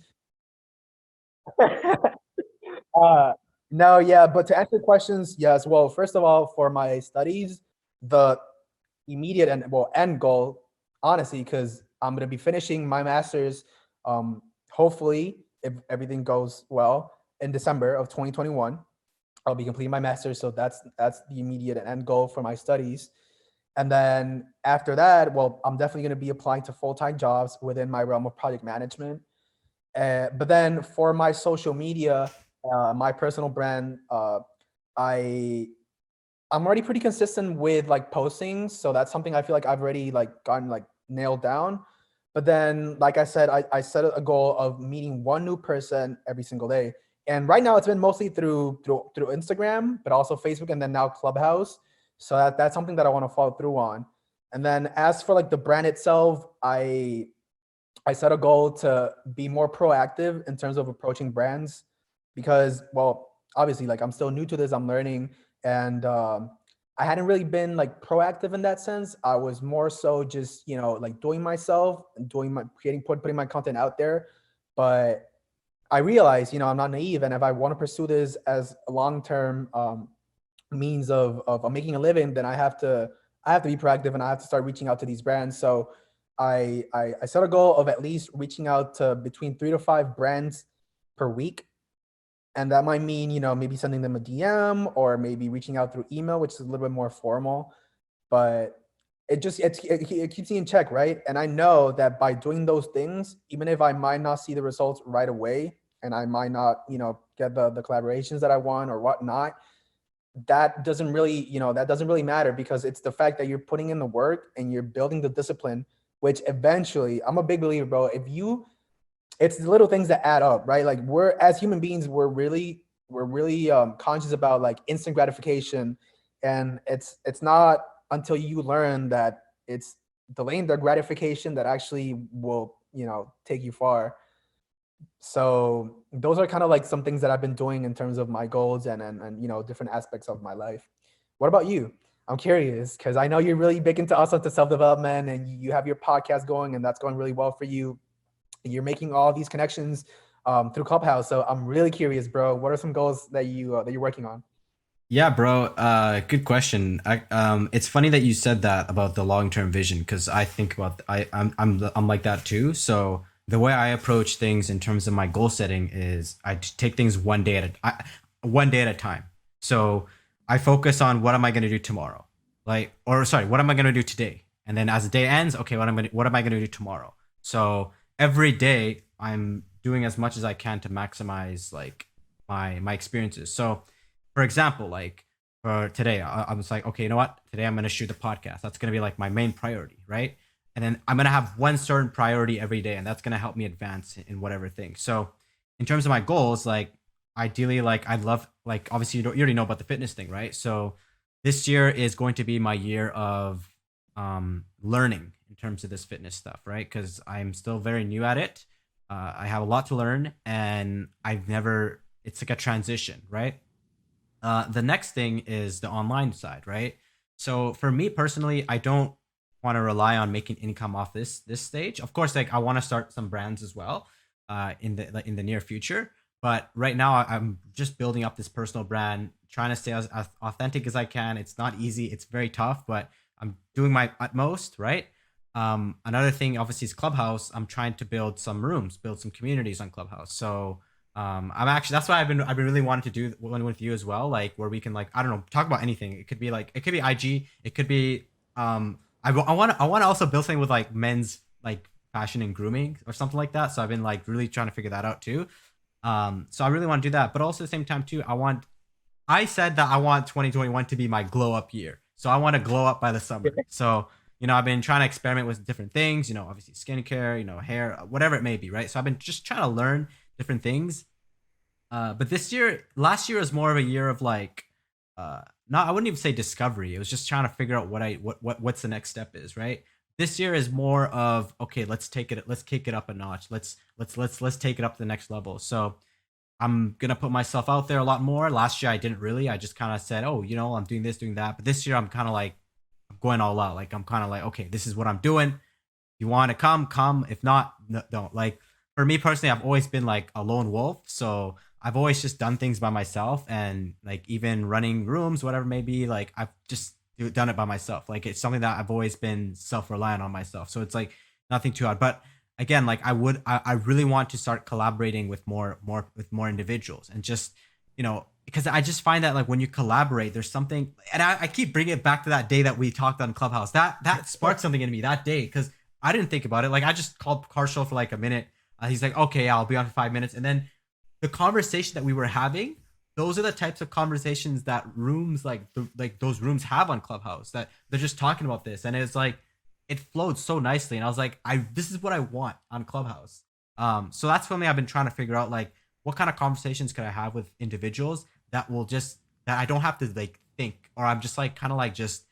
uh, no, yeah, but to answer your questions, yes. Well, first of all, for my studies, the immediate and well end goal, honestly, because I'm gonna be finishing my master's, hopefully, if everything goes well, in December of 2021. I'll be completing my master's, so that's the immediate and end goal for my studies. And then after that, well, I'm definitely going to be applying to full-time jobs within my realm of project management. But then for my social media, my personal brand, I I'm already pretty consistent with like posting, so that's something I feel like I've already like gotten like nailed down. But then, like I said, I set a goal of meeting one new person every single day. And right now, it's been mostly through Instagram, but also Facebook, and then now Clubhouse. So that's something that I want to follow through on. And then as for like the brand itself, I set a goal to be more proactive in terms of approaching brands because, well, obviously, like I'm still new to this, I'm learning, and I hadn't really been like proactive in that sense. I was more so just like doing myself and doing my putting my content out there, but I realized I'm not naive, and if I want to pursue this as a long term means of making a living, then I have to be proactive and I have to start reaching out to these brands. So I set a goal of at least reaching out to between 3 to 5 brands per week. And that might mean, maybe sending them a DM or maybe reaching out through email, which is a little bit more formal. But it keeps me in check, right? And I know that by doing those things, even if I might not see the results right away and I might not, get the collaborations that I want or whatnot, that doesn't really matter, because it's the fact that you're putting in the work and you're building the discipline, which eventually, I'm a big believer, bro. It's the little things that add up, right? Like, we're as human beings, we're really conscious about like instant gratification, and it's not until you learn that it's delaying the gratification that actually will take you far. So those are kind of like some things that I've been doing in terms of my goals and different aspects of my life. What about you? I'm curious because I know you're really big into self-development, and you have your podcast going, and that's going really well for you. You're making all these connections through Clubhouse. So I'm really curious, bro. What are some goals that you're working on? Yeah, bro. Good question. It's funny that you said that about the long term vision, because I think about I'm like that too. So the way I approach things in terms of my goal setting is take things one day at a time. So I focus on what am I going to do tomorrow, or sorry, what am I going to do today, and then as the day ends, okay, what am I going to do tomorrow? So every day I'm doing as much as I can to maximize like my experiences. So for example, like for today, I was like, okay, you know what? Today I'm going to shoot the podcast. That's going to be like my main priority, right? And then I'm going to have one certain priority every day, and that's going to help me advance in whatever thing. So in terms of my goals, like ideally, like I'd love, like obviously you already know about the fitness thing, right? So this year is going to be my year of learning in terms of this fitness stuff, right? Because I'm still very new at it. I have a lot to learn, and it's like a transition, right? The next thing is the online side, right? So for me personally, I don't want to rely on making income off this stage. Of course, like I want to start some brands as well, in the near future. But right now, I'm just building up this personal brand, trying to stay as authentic as I can. It's not easy; it's very tough, but I'm doing my utmost, right? Another thing, obviously, is Clubhouse. I'm trying to build some rooms, build some communities on Clubhouse. So I'm actually that's why I've been really wanting to do one with you as well, like where we can like I don't know talk about anything. It could be IG, it could be I want to also build something with like men's like fashion and grooming or something like that. So I've been like really trying to figure that out too. So I really want to do that, but also at the same time too, I said that I want 2021 to be my glow up year. So I want to glow up by the summer. So I've been trying to experiment with different things. Obviously skincare, hair, whatever it may be, right? So I've been just trying to learn different things. But last year was more of a year of like, not I wouldn't even say discovery. It was just trying to figure out what's the next step is, right? This year is more of okay, let's kick it up a notch. Let's take it up to the next level. So I'm gonna put myself out there a lot more. Last year I didn't really. I just kind of said, oh, I'm doing this, doing that. But this year I'm kind of like I'm going all out. Like I'm kind of like, okay, this is what I'm doing. If you want to come. If not, no, don't. Like for me personally, I've always been like a lone wolf. So I've always just done things by myself, and like even running rooms, whatever it may be, like I've just done it by myself. Like it's something that I've always been self-reliant on myself. So it's like nothing too hard. But again, like I really want to start collaborating with more individuals, and just because I just find that like when you collaborate, there's something, and I keep bringing it back to that day that we talked on Clubhouse. That sparked something in me that day, because I didn't think about it. Like I just called Carshall for like a minute. He's like, okay, yeah, I'll be on for 5 minutes, and then the conversation that we were having, those are the types of conversations that rooms like those rooms have on Clubhouse, that they're just talking about this, and it's like it flowed so nicely, and I was like, this is what I want on Clubhouse. So that's something I've been trying to figure out, like what kind of conversations could I have with individuals that I don't have to like think, or I'm just like kind of like just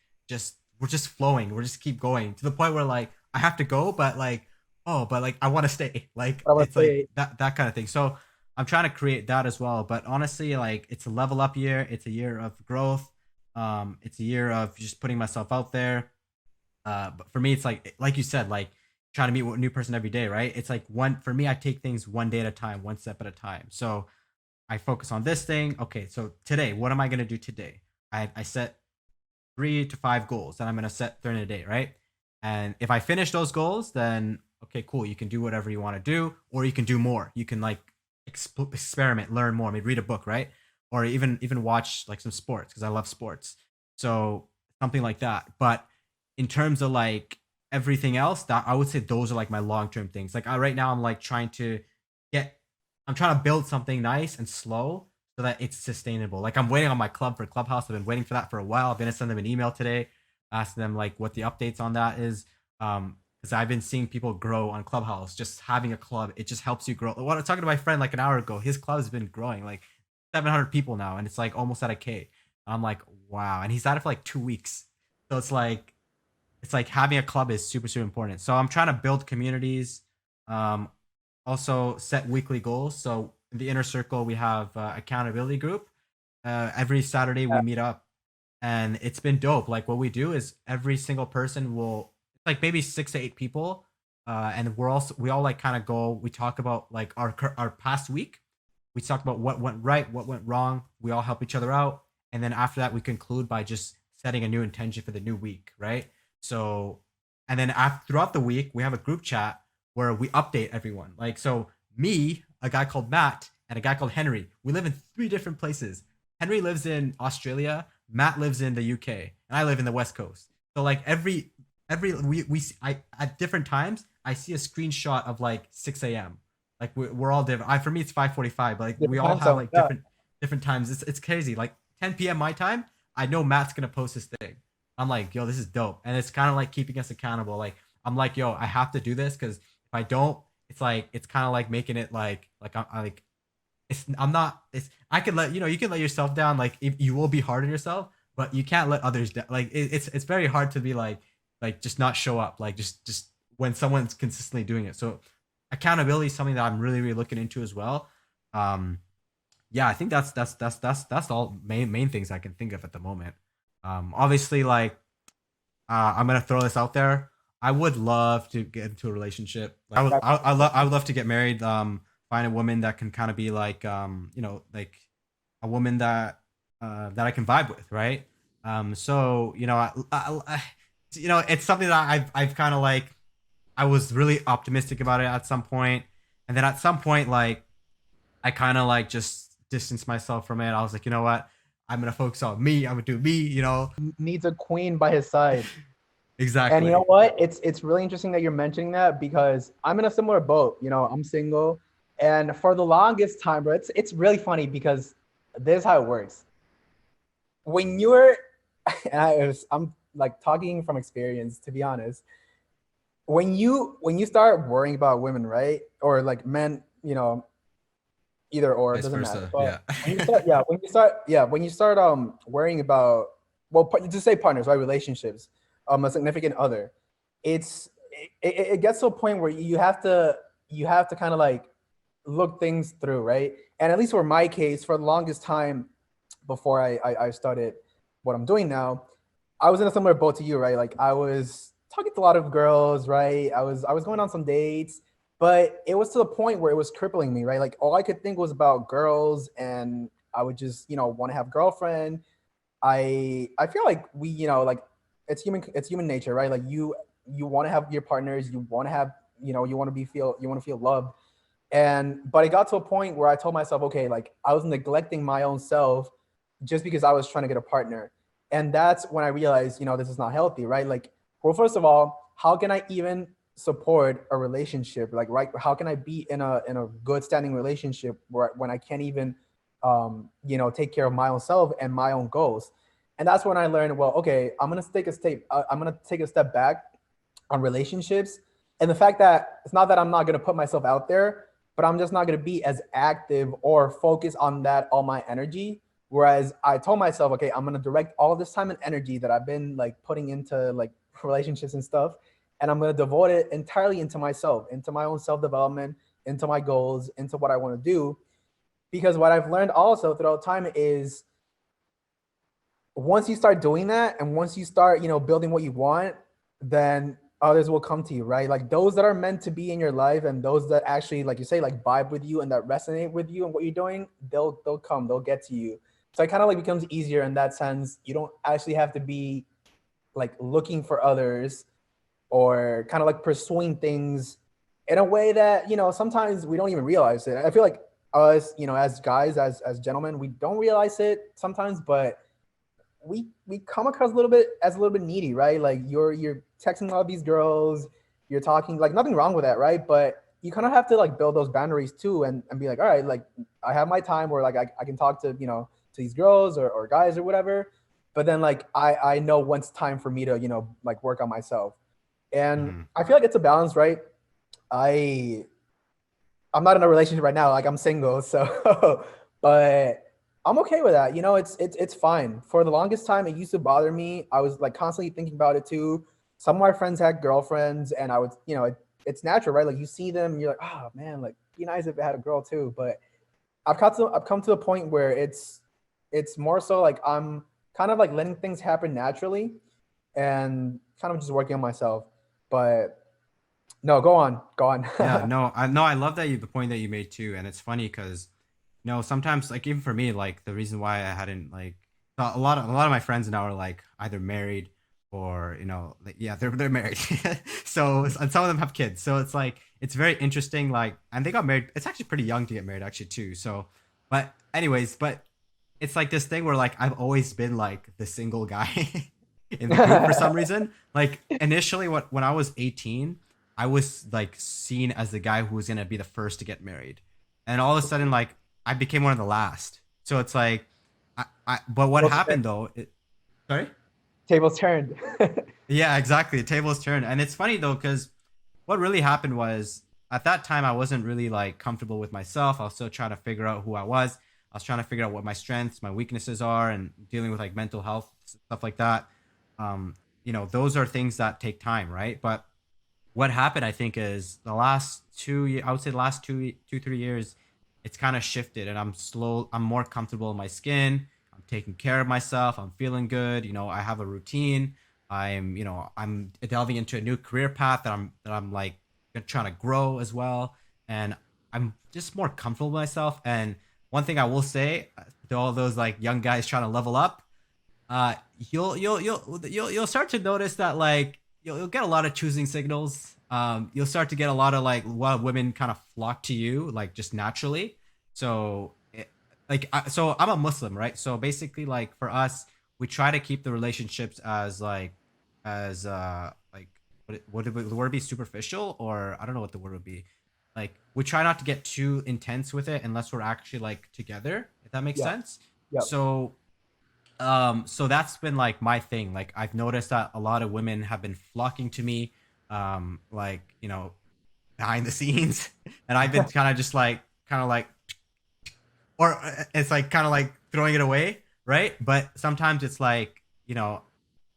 we're just flowing, we're just keep going to the point where like I have to go, but like but like I want to stay, like I would it's like say, that kind of thing. So I'm trying to create that as well. But honestly, like it's a level up year. It's a year of growth. It's a year of just putting myself out there. But for me, it's like you said, like trying to meet a new person every day, right? It's like for me, I take things one day at a time, one step at a time. So I focus on this thing. Okay, so today, what am I gonna do today? I set 3 to 5 goals that I'm gonna set during the day, right? And if I finish those goals, then okay, cool. You can do whatever you want to do, or you can do more. You can like experiment, learn more, maybe read a book, right? Or even watch like some sports because I love sports. So something like that. But in terms of like everything else, that I would say those are like my long term things. Like right now, I'm like get, I'm trying to build something nice and slow so that it's sustainable. Like I'm waiting on my club for Clubhouse. I've been waiting for that for a while. I'm gonna send them an email today, ask them like what the updates on that is. Because I've been seeing people grow on Clubhouse. Just having a club, it just helps you grow. What I was talking to my friend like an hour ago, his club has been growing like 700 people now, and it's like almost at a K. I'm like, wow, and he's at it for like 2 weeks. So it's like having a club is super super important. So I'm trying to build communities. Um, Also set weekly goals. So in the inner circle, we have accountability group. Every Saturday we meet up, and it's been dope. Like what we do is every single person will, it's like maybe 6 to 8 people, and we all like kind of go. We talk about like our past week. We talk about what went right, what went wrong. We all help each other out, and then after that we conclude by just setting a new intention for the new week, right? So, and then throughout the week we have a group chat where we update everyone. Like, so me, a guy called Matt, and a guy called Henry, we live in 3 different places. Henry lives in Australia, Matt lives in the UK, and I live in the West Coast. So like every I at different times I see a screenshot of like 6 a.m. Like we're all different. For me it's 5:45, but like we all have like different times. It's crazy. Like 10 p.m. my time, I know Matt's gonna post his thing. I'm like, yo, this is dope, and it's kind of like keeping us accountable. Like I'm like, yo, I have to do this because if I don't, it's like it's kind of like making it like I like I'm not it's I can let you can let yourself down, like if you will be hard on yourself, but you can't let others down. Like it's very hard to be like just not show up, like just when someone's consistently doing it. So accountability is something that I'm really looking into as well. um yeah, I think that's all main things I can think of at the moment. Obviously, like I'm gonna throw this out there. I would love to get into a relationship. Like, I would love to get married. Find a woman that can kind of be like like a woman that I can vibe with, right? So it's something that I've kind of like, I was really optimistic about it at some point, and then at some point like I kind of like just distanced myself from it. I was like, you know what? I'm gonna focus on me. I'm gonna do me. Needs a queen by his side. And you Exactly. know what? It's really interesting that you're mentioning that because I'm in a similar boat. I'm single, and for the longest time, bro, it's really funny because this is how it works. When you're, I'm like talking from experience, to be honest. When you start worrying about women, right, or like men, either or, it Vice doesn't matter. versa. But Yeah. when you start worrying about, well, just say partners, right, relationships, a significant other, it's it gets to a point where you have to kind of like look things through, right? And at least for my case, for the longest time before I started what I'm doing now, I was in a similar boat to you, right? Like I was talking to a lot of girls, right? I was going on some dates, but it was to the point where it was crippling me, right? Like all I could think was about girls, and I would just want to have girlfriend. I feel like like it's human nature, right? Like you want to have your partners, you want to have you want to feel loved. And but it got to a point where I told myself, okay, like I was neglecting my own self just because I was trying to get a partner. And that's when I realized, this is not healthy, right? Like, well, first of all, how can I even support a relationship? Like, right, how can I be in a good standing relationship when I can't even take care of my own self and my own goals? And that's when I learned, well, okay, I'm gonna take a step back on relationships. And the fact that it's not that I'm not going to put myself out there, but I'm just not going to be as active or focus on that all my energy. Whereas I told myself, okay, I'm going to direct all this time and energy that I've been like putting into like relationships and stuff, and I'm going to devote it entirely into myself, into my own self development, into my goals, into what I want to do. Because what I've learned also throughout time is once you start doing that, and once you start building what you want, then others will come to you, right? Like those that are meant to be in your life, and those that actually, like you say, like vibe with you and that resonate with you and what you're doing, they'll come, they'll get to you. So it kind of like becomes easier in that sense. You don't actually have to be like looking for others or kind of like pursuing things in a way that, you know, sometimes we don't even realize it. I feel like us, you know, as guys, as gentlemen, we don't realize it sometimes, but we come across a little bit as a little bit needy, right? Like you're texting all these girls, you're talking, like nothing wrong with that, right? But you kind of have to like build those boundaries too, and be like, all right, like I have my time where like I can talk to, you know, to these girls or guys or whatever, but then like I know when it's time for me to, you know, like work on myself. And Hmm. I feel like it's a balance, right? I I'm not in a relationship right now. Like I'm single, so but I'm okay with that. You know, it's fine. For the longest time, it used to bother me. I was like constantly thinking about it too. Some of my friends had girlfriends, and I would, you know, it's natural, right? Like you see them, and you're like, oh man, like be nice if it had a girl too. But I've come to a point where it's more so like I'm kind of like letting things happen naturally and kind of just working on myself. But no, go on, go on. Yeah, no, I love that the point that you made too, and it's funny because sometimes like even for me, like the reason why I hadn't like a lot of my friends now are like either married or like, yeah, they're married. So and some of them have kids. So it's like it's very interesting. Like, and they got married. It's actually pretty young to get married actually too. So, but anyways, but it's like this thing where like I've always been like the single guy in the group for some reason. Like initially, when I was 18, I was like seen as the guy who was gonna be the first to get married, and all of a sudden, like I became one of the last. So it's like, but what happened though? Sorry. Tables turned. Yeah, exactly. The tables turned, and it's funny though because what really happened was at that time I wasn't really like comfortable with myself. I was still trying to figure out who I was. I was trying to figure out what my strengths, my weaknesses are, and dealing with like mental health stuff like that. Those are things that take time, right? But what happened, I think, is the last 2 years, I would say the last 3 years, it's kind of shifted and I'm more comfortable in my skin. I'm taking care of myself. I'm feeling good. I have a routine. I'm delving into a new career path that I'm like trying to grow as well. And I'm just more comfortable with myself. And one thing I will say to all those like young guys trying to level up, you'll start to notice that like you'll get a lot of choosing signals. You'll start to get a lot of like what women kind of flock to you like just naturally. So so I'm a Muslim, right? So basically like for us, we try to keep the relationships as like like would the word be superficial, or I don't know what the word would be. Like we try not to get too intense with it unless we're actually like together, if that makes Yeah. sense. Yep. So that's been like my thing. Like I've noticed that a lot of women have been flocking to me, like behind the scenes, and I've been kind of like, or it's like kind of like throwing it away, right? But sometimes it's like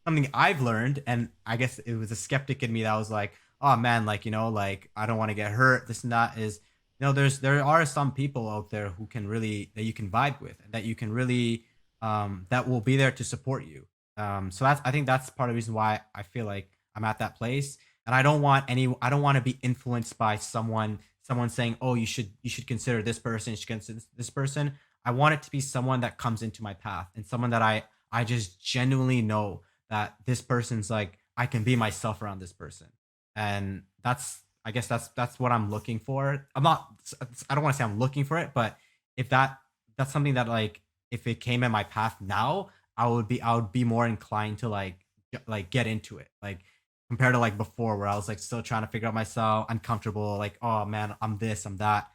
something I've learned, and I guess it was a skeptic in me that was like, oh man, like like I don't want to get hurt. This and that is, there are some people out there who can really that you can vibe with, and that you can really that will be there to support you. So I think that's part of the reason why I feel like I'm at that place, and I don't want to be influenced by someone saying, oh, you should consider this person, you should consider this person. I want it to be someone that comes into my path, and someone that I just genuinely know that this person's like I can be myself around this person, and I guess that's what I'm looking for. I don't want to say I'm looking for it, but if that's something that like if it came in my path now, I would be more inclined to like get into it, like compared to like before where I was like still trying to figure out myself, uncomfortable, like oh man, I'm this, I'm that.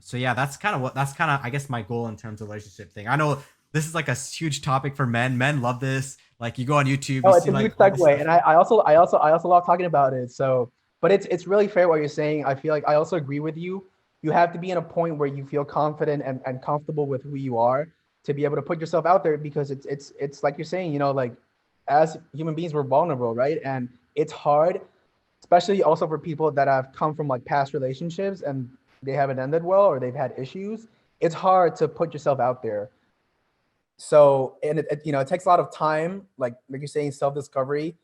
So yeah, that's kind of I guess my goal in terms of relationship thing. I know this is like a huge topic for men. Men love this. Like you go on YouTube, you No, it's see a like huge all this segue, stuff. and I also love talking about it. So, but it's really fair what you're saying. I feel like I also agree with you. You have to be in a point where you feel confident and comfortable with who you are to be able to put yourself out there because it's like you're saying, you know, like as human beings we're vulnerable, right? And it's hard, especially also for people that have come from like past relationships and they haven't ended well or they've had issues. It's hard to put yourself out there. So and you know it takes a lot of time, like you're saying, self discovery,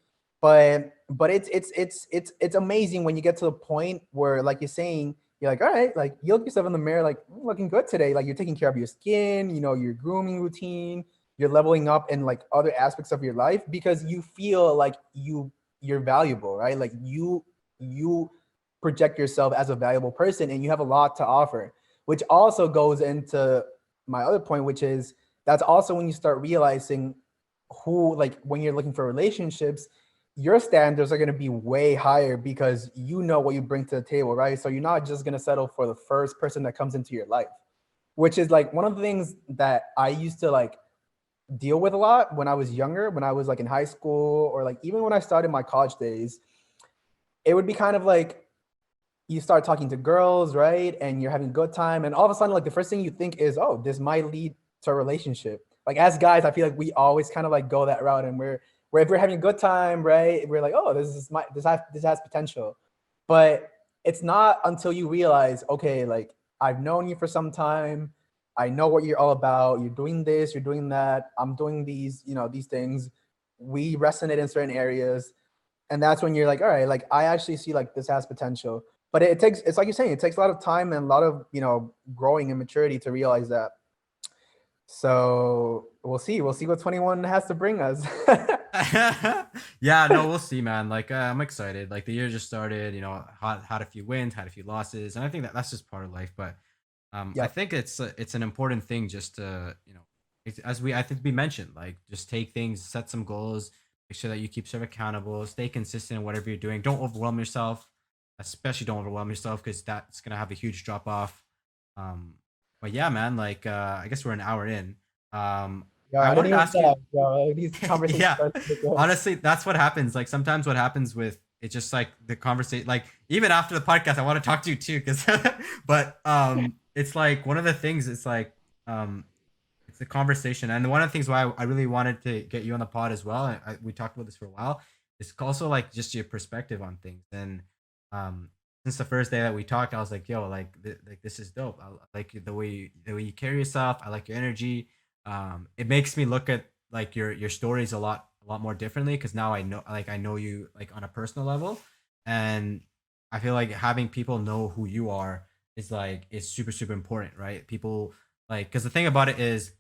but it's amazing when you get to the point where like you're saying you're like, all right, like you look yourself in the mirror, like looking good today. Like you're taking care of your skin, your grooming routine, you're leveling up in like other aspects of your life because you feel like you're valuable, right? Like you project yourself as a valuable person and you have a lot to offer, which also goes into my other point, which is that's also when you start realizing who, like when you're looking for relationships, your standards are going to be way higher because you know what you bring to the table, right? So you're not just going to settle for the first person that comes into your life, which is like one of the things that I used to like deal with a lot when I was younger, when I was like in high school or like even when I started my college days. It would be kind of like you start talking to girls, right? And you're having a good time. And all of a sudden, like the first thing you think is, oh, this might lead to a relationship. Like as guys, I feel like we always kind of like go that route and we're if we're having a good time, right? We're like, oh, this has potential. But it's not until you realize, okay, like I've known you for some time. I know what you're all about. You're doing this, you're doing that. I'm doing these things. We resonate in certain areas. And that's when you're like, all right, like I actually see like this has potential. But it's like you're saying, it takes a lot of time and a lot of growing and maturity to realize that. So we'll see what 21 has to bring us. Yeah, no, we'll see, man. Like, I'm excited. Like, the year just started. Had a few wins, had a few losses, and I think that's just part of life. But I Yep. think it's an important thing just to as I think we mentioned, like just take things, set some goals, make sure that you keep yourself accountable, stay consistent in whatever you're doing. Don't overwhelm yourself, especially don't overwhelm yourself because that's gonna have a huge drop off. Um, but yeah, man, like I guess we're an hour in. Yeah, I I didn't wanted to even ask you. start, bro. These conversations Yeah, are so good. honestly, that's what happens. Like sometimes what happens with it's just like the conversation. Like even after the podcast, I want to talk to you too, because but it's like one of the things. It's like um, it's a conversation, and one of the things why I really wanted to get you on the pod as well. We talked about this for a while. It's also like just your perspective on things, and um, since the first day that we talked, I was like, yo, like like this is dope. I like the way you carry yourself. I like your energy. It makes me look at like your stories a lot more differently because now I know you like on a personal level, and I feel like having people know who you are is super super important, right? People like because the thing about it is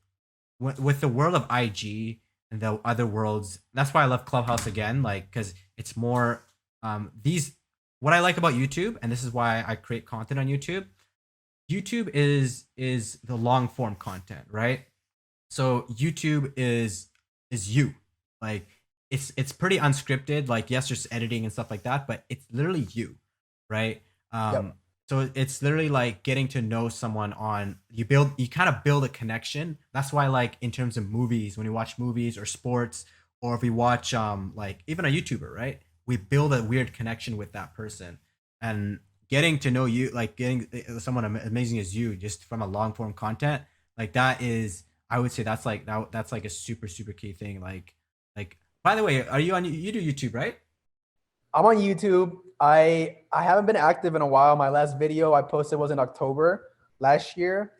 with the world of IG and the other worlds. That's why I love Clubhouse again, like because it's more these. What I like about YouTube, and this is why I create content on YouTube. YouTube is the long form content, right? So YouTube is you. Like it's pretty unscripted. Like yes, there's editing and stuff like that, but it's literally you, right? Yep. So it's literally like getting to know someone on you kind of build a connection. That's why like in terms of movies, when you watch movies or sports, or if we watch like even a YouTuber, right? We build a weird connection with that person. And getting to know you, like getting someone amazing as you just from a long form content, like that is I would say that's like a super super key thing. Like by the way, are you on you do YouTube, right? I'm on YouTube. I haven't been active in a while. My last video I posted was in October last year.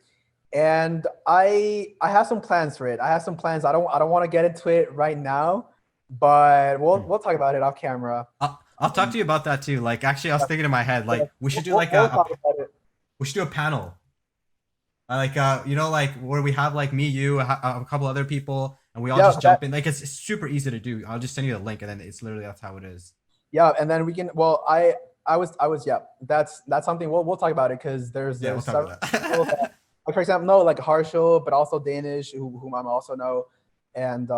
And I have some plans for it. I have some plans. I don't want to get into it right now, but Hmm. we'll talk about it off camera. I'll talk to you about that too. Like actually, I was Yeah, thinking in my head, yeah. like we should do We'll, like we'll talk about it. we should do a panel, like like where we have like me, you, a couple other people, and we all Yeah, just jump in. Like it's super easy to do. I'll just send you the link, and then it's literally that's how it is. yeah, and then we can. Well, I was yeah. That's something we'll talk about it because Yeah, we'll there's talk several about people that, that. like for example, no, like Harshal, but also Danish, whom I also know, and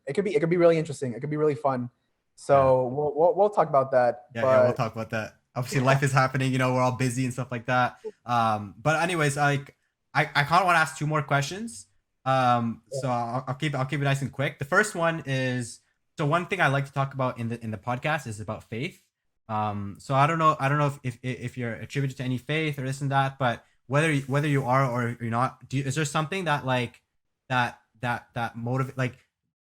it could be really interesting. It could be really fun. Yeah. So we'll talk about that. Yeah, we'll But talk about that. Obviously, life is happening. We're all busy and stuff like that. But anyways, like I kind of want to ask two more questions. So I'll keep it nice and quick. The first one is so one thing I like to talk about in the podcast is about faith. So I don't know if you're attributed to any faith or this and that, but whether you are or you're not, is there something that like that motivate like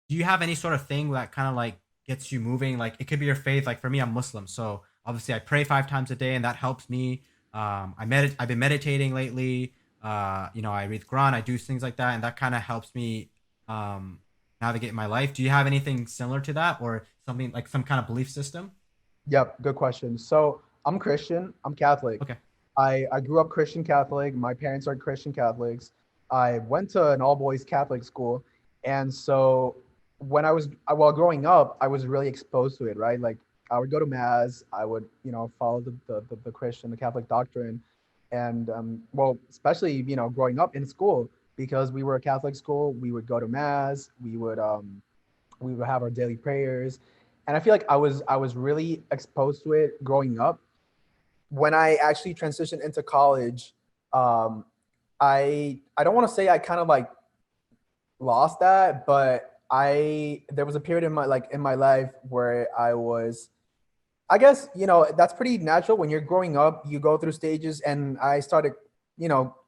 do you have any sort of thing that kind of like gets you moving. Like it could be your faith. Like for me, I'm Muslim, so obviously I pray 5 times a day, and that helps me. I've been meditating lately. I read Quran, I do things like that, and that kind of helps me um, navigate my life. Do you have anything similar to that, or something like some kind of belief system? yep, good question. So I'm Christian. I'm Catholic. Okay. I grew up Christian Catholic. My parents are Christian Catholics. I went to an all boys Catholic school, and so when I was while growing up, I was really exposed to it. Right, like I would go to mass. I would follow the Christian, the Catholic doctrine, and well, especially growing up in school because we were a Catholic school, we would go to mass. We would have our daily prayers, and I feel like I was really exposed to it growing up. When I actually transitioned into college, um, I don't want to say I kind of like lost that, but I there was a period in my life where I was, I guess, that's pretty natural when you're growing up. You go through stages, and I started,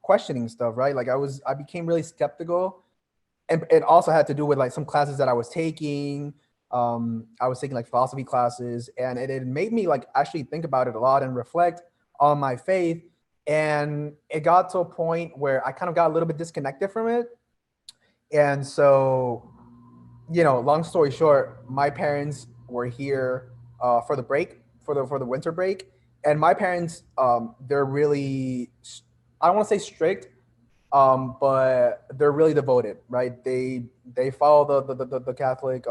questioning stuff, right? Like I became really skeptical, and it also had to do with like some classes that I was taking. I was taking like philosophy classes, and it made me like actually think about it a lot and reflect on my faith. And it got to a point where I kind of got a little bit disconnected from it. And so, long story short, my parents were here for the break, for the winter break, and my parents, they're really, I don't want to say strict, but they're really devoted, right? They follow the Catholic,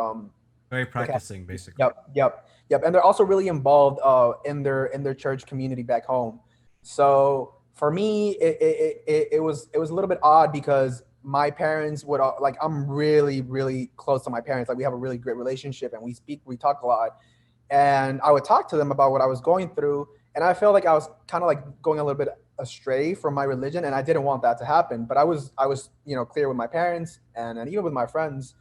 Very the Catholic. practicing, basically. Yep, yep, yep, and they're also really involved in their church community back home. So for me, it was a little bit odd because my parents would like, I'm really really close to my parents. Like we have a really great relationship, and we talk a lot, and I would talk to them about what I was going through, and I felt like I was kind of like going a little bit astray from my religion, and I didn't want that to happen. But I was clear with my parents, and even with my friends.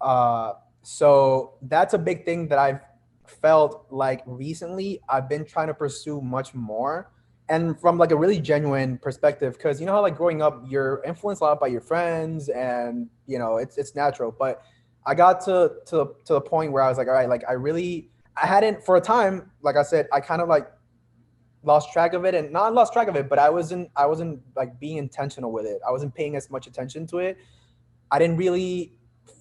Uh, so that's a big thing that I've felt like recently. I've been trying to pursue much more, and from like a really genuine perspective, because you know how like growing up, you're influenced a lot by your friends, and it's natural. But I got to the point where I was like, all right, like I hadn't for a time, like I said, I kind of like lost track of it, and not lost track of it, but I wasn't like being intentional with it. I wasn't paying as much attention to it. I didn't really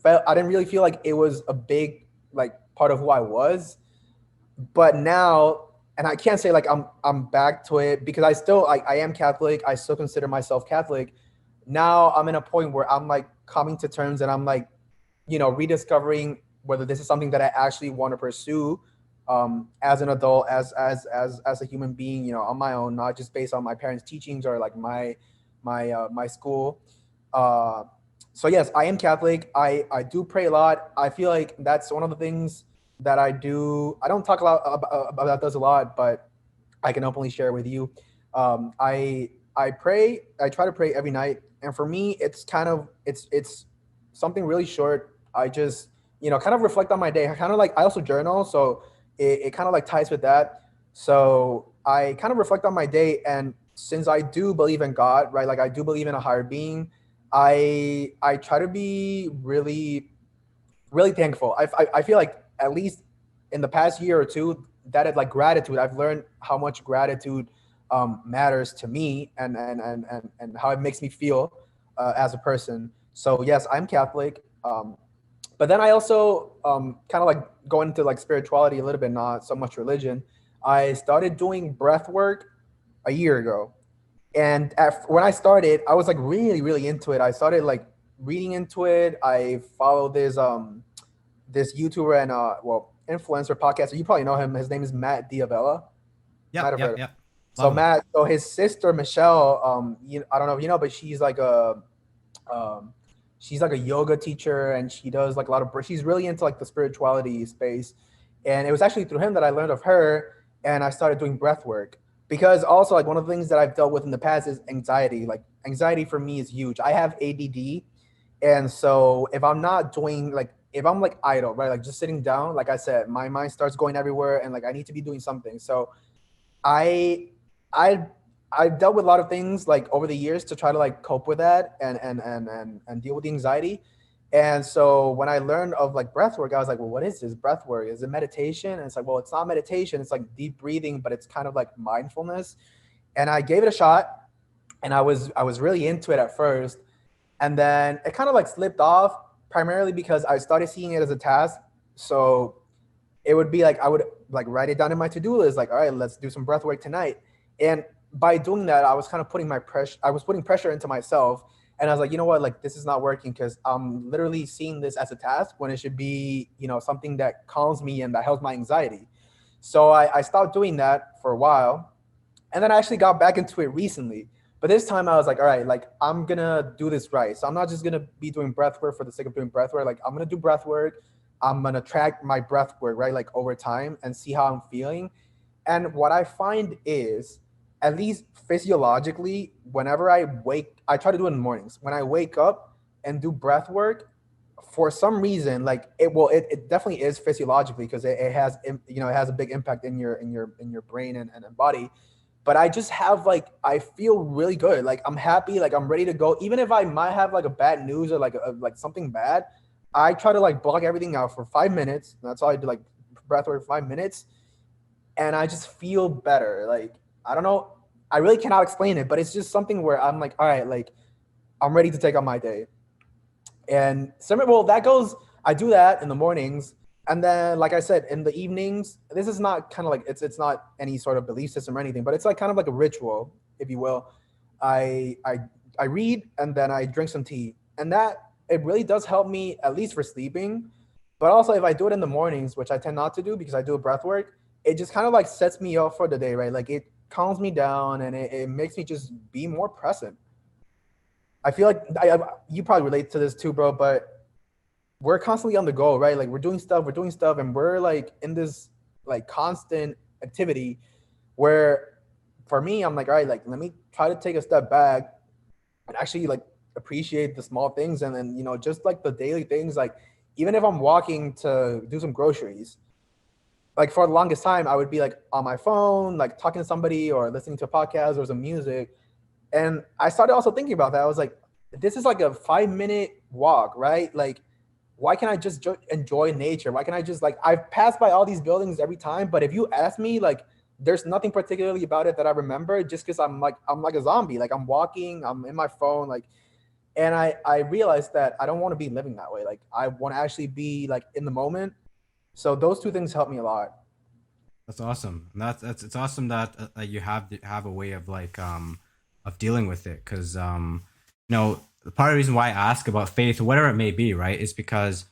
feel like it was a big like part of who I was. But now, and I can't say like I'm back to it because I still like I am Catholic. I still consider myself Catholic. Now I'm in a point where I'm like coming to terms, and I'm like, rediscovering whether this is something that I actually want to pursue, as an adult, as a human being, on my own, not just based on my parents' teachings or like my school. Uh, so yes, I am Catholic. I do pray a lot. I feel like that's one of the things that I do. I don't talk a lot about this a lot, but I can openly share with you. I pray. I try to pray every night, and for me, it's something really short. I just kind of reflect on my day. I kind of like I also journal, so it kind of like ties with that. So I kind of reflect on my day, and since I do believe in God, right? Like I do believe in a higher being. I try to be really really thankful. I feel like at least in the past year or two, that is like gratitude. I've learned how much gratitude matters to me, and how it makes me feel as a person. So yes, I'm Catholic. But then I also kind of like going into like spirituality a little bit, not so much religion. I started doing breath work a year ago, and when I started, I was like really really into it. I started like reading into it. I follow this YouTuber and well influencer podcaster. You probably know him. His name is Matt Diavella. Might Yep, have heard yep, of him. yep. So Love him. Matt, so his sister Michelle, I don't know if you know, but um, she's like a yoga teacher, and she does like a lot of. She's really into like the spirituality space, and it was actually through him that I learned of her, and I started doing breath work. Because also like one of the things that I've dealt with in the past is anxiety. Like anxiety for me is huge. I have ADD, and so if I'm not doing like if I'm like idle, right, like just sitting down, like I said, my mind starts going everywhere, and like I need to be doing something. So I I I've dealt with a lot of things like over the years to try to like cope with that, and deal with the anxiety. And so when I learned of like breath work, I was like, well, what is this breath work? Is it meditation? And it's like, well, it's not meditation. It's like deep breathing, but it's kind of like mindfulness. And I gave it a shot, and I was really into it at first, and then it kind of like slipped off, primarily because I started seeing it as a task. So it would be like I would like write it down in my to-do list, like, all right, let's do some breath work tonight. And by doing that, I was kind of putting my pressure. I was putting pressure into myself, and I was like, you know what, like this is not working because I'm literally seeing this as a task when it should be, something that calms me and that helps my anxiety. So I stopped doing that for a while, and then I actually got back into it recently. But this time I was like, all right, like I'm gonna do this right. So I'm not just gonna be doing breath work for the sake of doing breath work. Like I'm gonna do breath work. I'm gonna track my breath work, right? Like over time and see how I'm feeling. And what I find is, at least physiologically, whenever I try to do it in the mornings. When I wake up and do breath work, for some reason, like it definitely is physiologically because it has, it has a big impact in your brain and body. But I just have like, I feel really good. Like I'm happy, like I'm ready to go. Even if I might have like a bad news or like something bad, I try to like block everything out for 5 minutes. That's all I do, like breath work for 5 minutes, and I just feel better. Like I don't know, I really cannot explain it, but it's just something where I'm like, all right, like I'm ready to take on my day. And well, that goes. I do that in the mornings, and then, like I said, in the evenings. This is not kind of like it's not any sort of belief system or anything, but it's like kind of like a ritual, if you will. I I I read and then I drink some tea, and that it really does help me at least for sleeping. But also, if I do it in the mornings, which I tend not to do because I do breath work, it just kind of like sets me up for the day, right? Like it calms me down and it makes me just be more present. I feel like you probably relate to this too, bro. But we're constantly on the go, right? Like we're doing stuff, and we're like in this like constant activity where, for me, I'm like, all right, like let me try to take a step back and actually like appreciate the small things, and then just like the daily things. Like even if I'm walking to do some groceries, like for the longest time, I would be like on my phone, like talking to somebody or listening to a podcast or some music. And I started also thinking about that. I was like, this is like a 5 minute walk, right? Like, why can't I just enjoy nature? Why can't I just like, I've passed by all these buildings every time, but if you ask me, like, there's nothing particularly about it that I remember, just because I'm like a zombie. Like I'm walking, I'm in my phone, like, and I realized that I don't want to be living that way. Like I want to actually be like in the moment. So those two things help me a lot. That's awesome. That's it's awesome that you have a way of dealing with it, because part of the reason why I ask about faith, whatever it may be, right, is because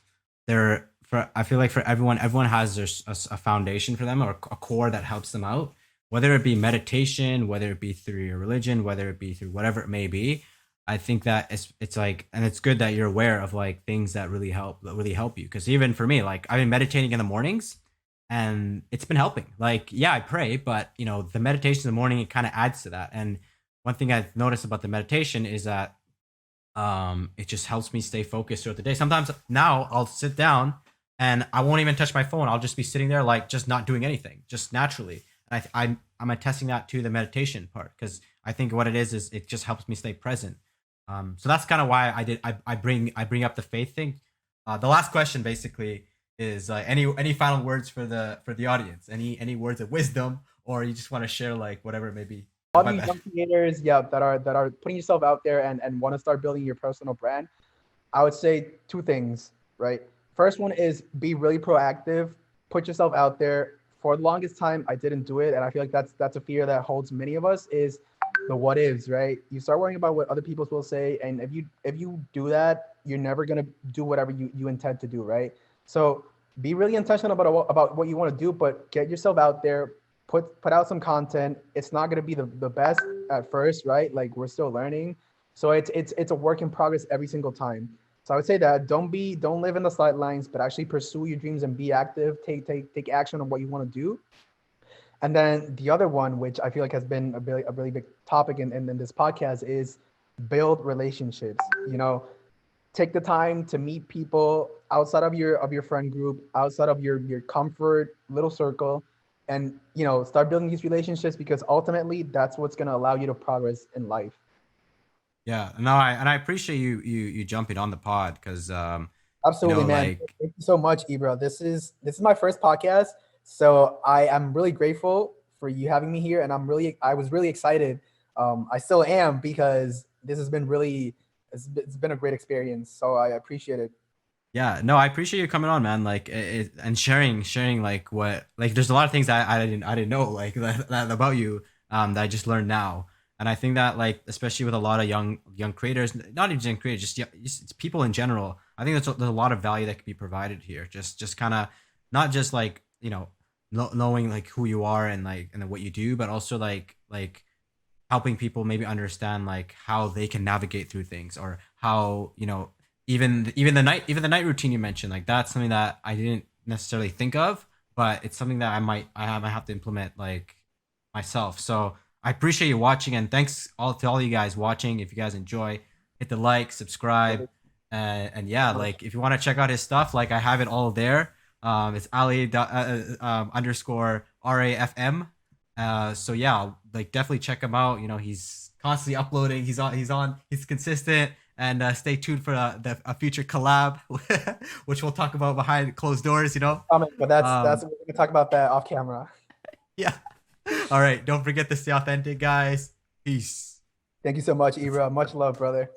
there for I feel like for everyone has a foundation for them, or a core that helps them out, whether it be meditation, whether it be through your religion, whether it be through whatever it may be. I think that it's like, and it's good that you're aware of like things that really help you, because even for me, like I've been meditating in the mornings and it's been helping. Like, yeah, I pray, but the meditation in the morning, it kind of adds to that. And one thing I've noticed about the meditation is that it just helps me stay focused throughout the day. Sometimes now I'll sit down and I won't even touch my phone. I'll just be sitting there, like just not doing anything, just naturally. And I'm attesting that to the meditation part, because I think what it is it just helps me stay present. So that's kind of why I bring up the faith thing. The last question basically is, any final words for the audience? Any words of wisdom, or you just want to share like whatever it may be? All My of you bad. young creators, yeah, that are putting yourself out there and want to start building your personal brand, I would say two things, right? First one is be really proactive, put yourself out there. For the longest time, I didn't do it, and I feel like that's a fear that holds many of us, is the what ifs, right? You start worrying about what other people will say, and if you do that, you're never gonna do whatever you intend to do, right? So be really intentional about what you want to do, but get yourself out there, put out some content. It's not gonna be the best at first, right? Like we're still learning, so it's a work in progress every single time. So I would say that don't live in the sidelines, but actually pursue your dreams and be active. Take action on what you want to do. And then the other one, which I feel like has been a really big topic in this podcast, is build relationships. Take the time to meet people outside of your friend group, outside of your comfort little circle, and start building these relationships, because ultimately that's what's going to allow you to progress in life. Yeah, no, I appreciate you jumping on the pod, because Absolutely, man. like, Thank you so much, Ibra. This is my first podcast, so I am really grateful for you having me here, and I was really excited. I still am, because this has been really it's been a great experience. So I appreciate it. yeah, no, I appreciate you coming on, man. Like, and sharing like what, like there's a lot of things that I didn't know like that about you. that I just learned now. And I think that like especially with a lot of young creators, not even young creators, just people in general, I think there's a lot of value that can be provided here. Just kind of not just like knowing like who you are and like and then what you do, but also like helping people maybe understand like how they can navigate through things, or how even the night routine you mentioned, like that's something that I didn't necessarily think of, but it's something that might have to implement like myself. So I appreciate you watching, and thanks all you guys watching. If you guys enjoy, hit the like, subscribe, and yeah, like if you want to check out his stuff, like I have it all there. It's Ali underscore RAFM. So yeah, like definitely check him out. He's constantly uploading. He's consistent. And stay tuned for a future collab, which we'll talk about behind closed doors. But that's we can talk about that off camera. Yeah. All right. Don't forget to stay authentic, guys. Peace. Thank you so much, Ibra. Much love, brother.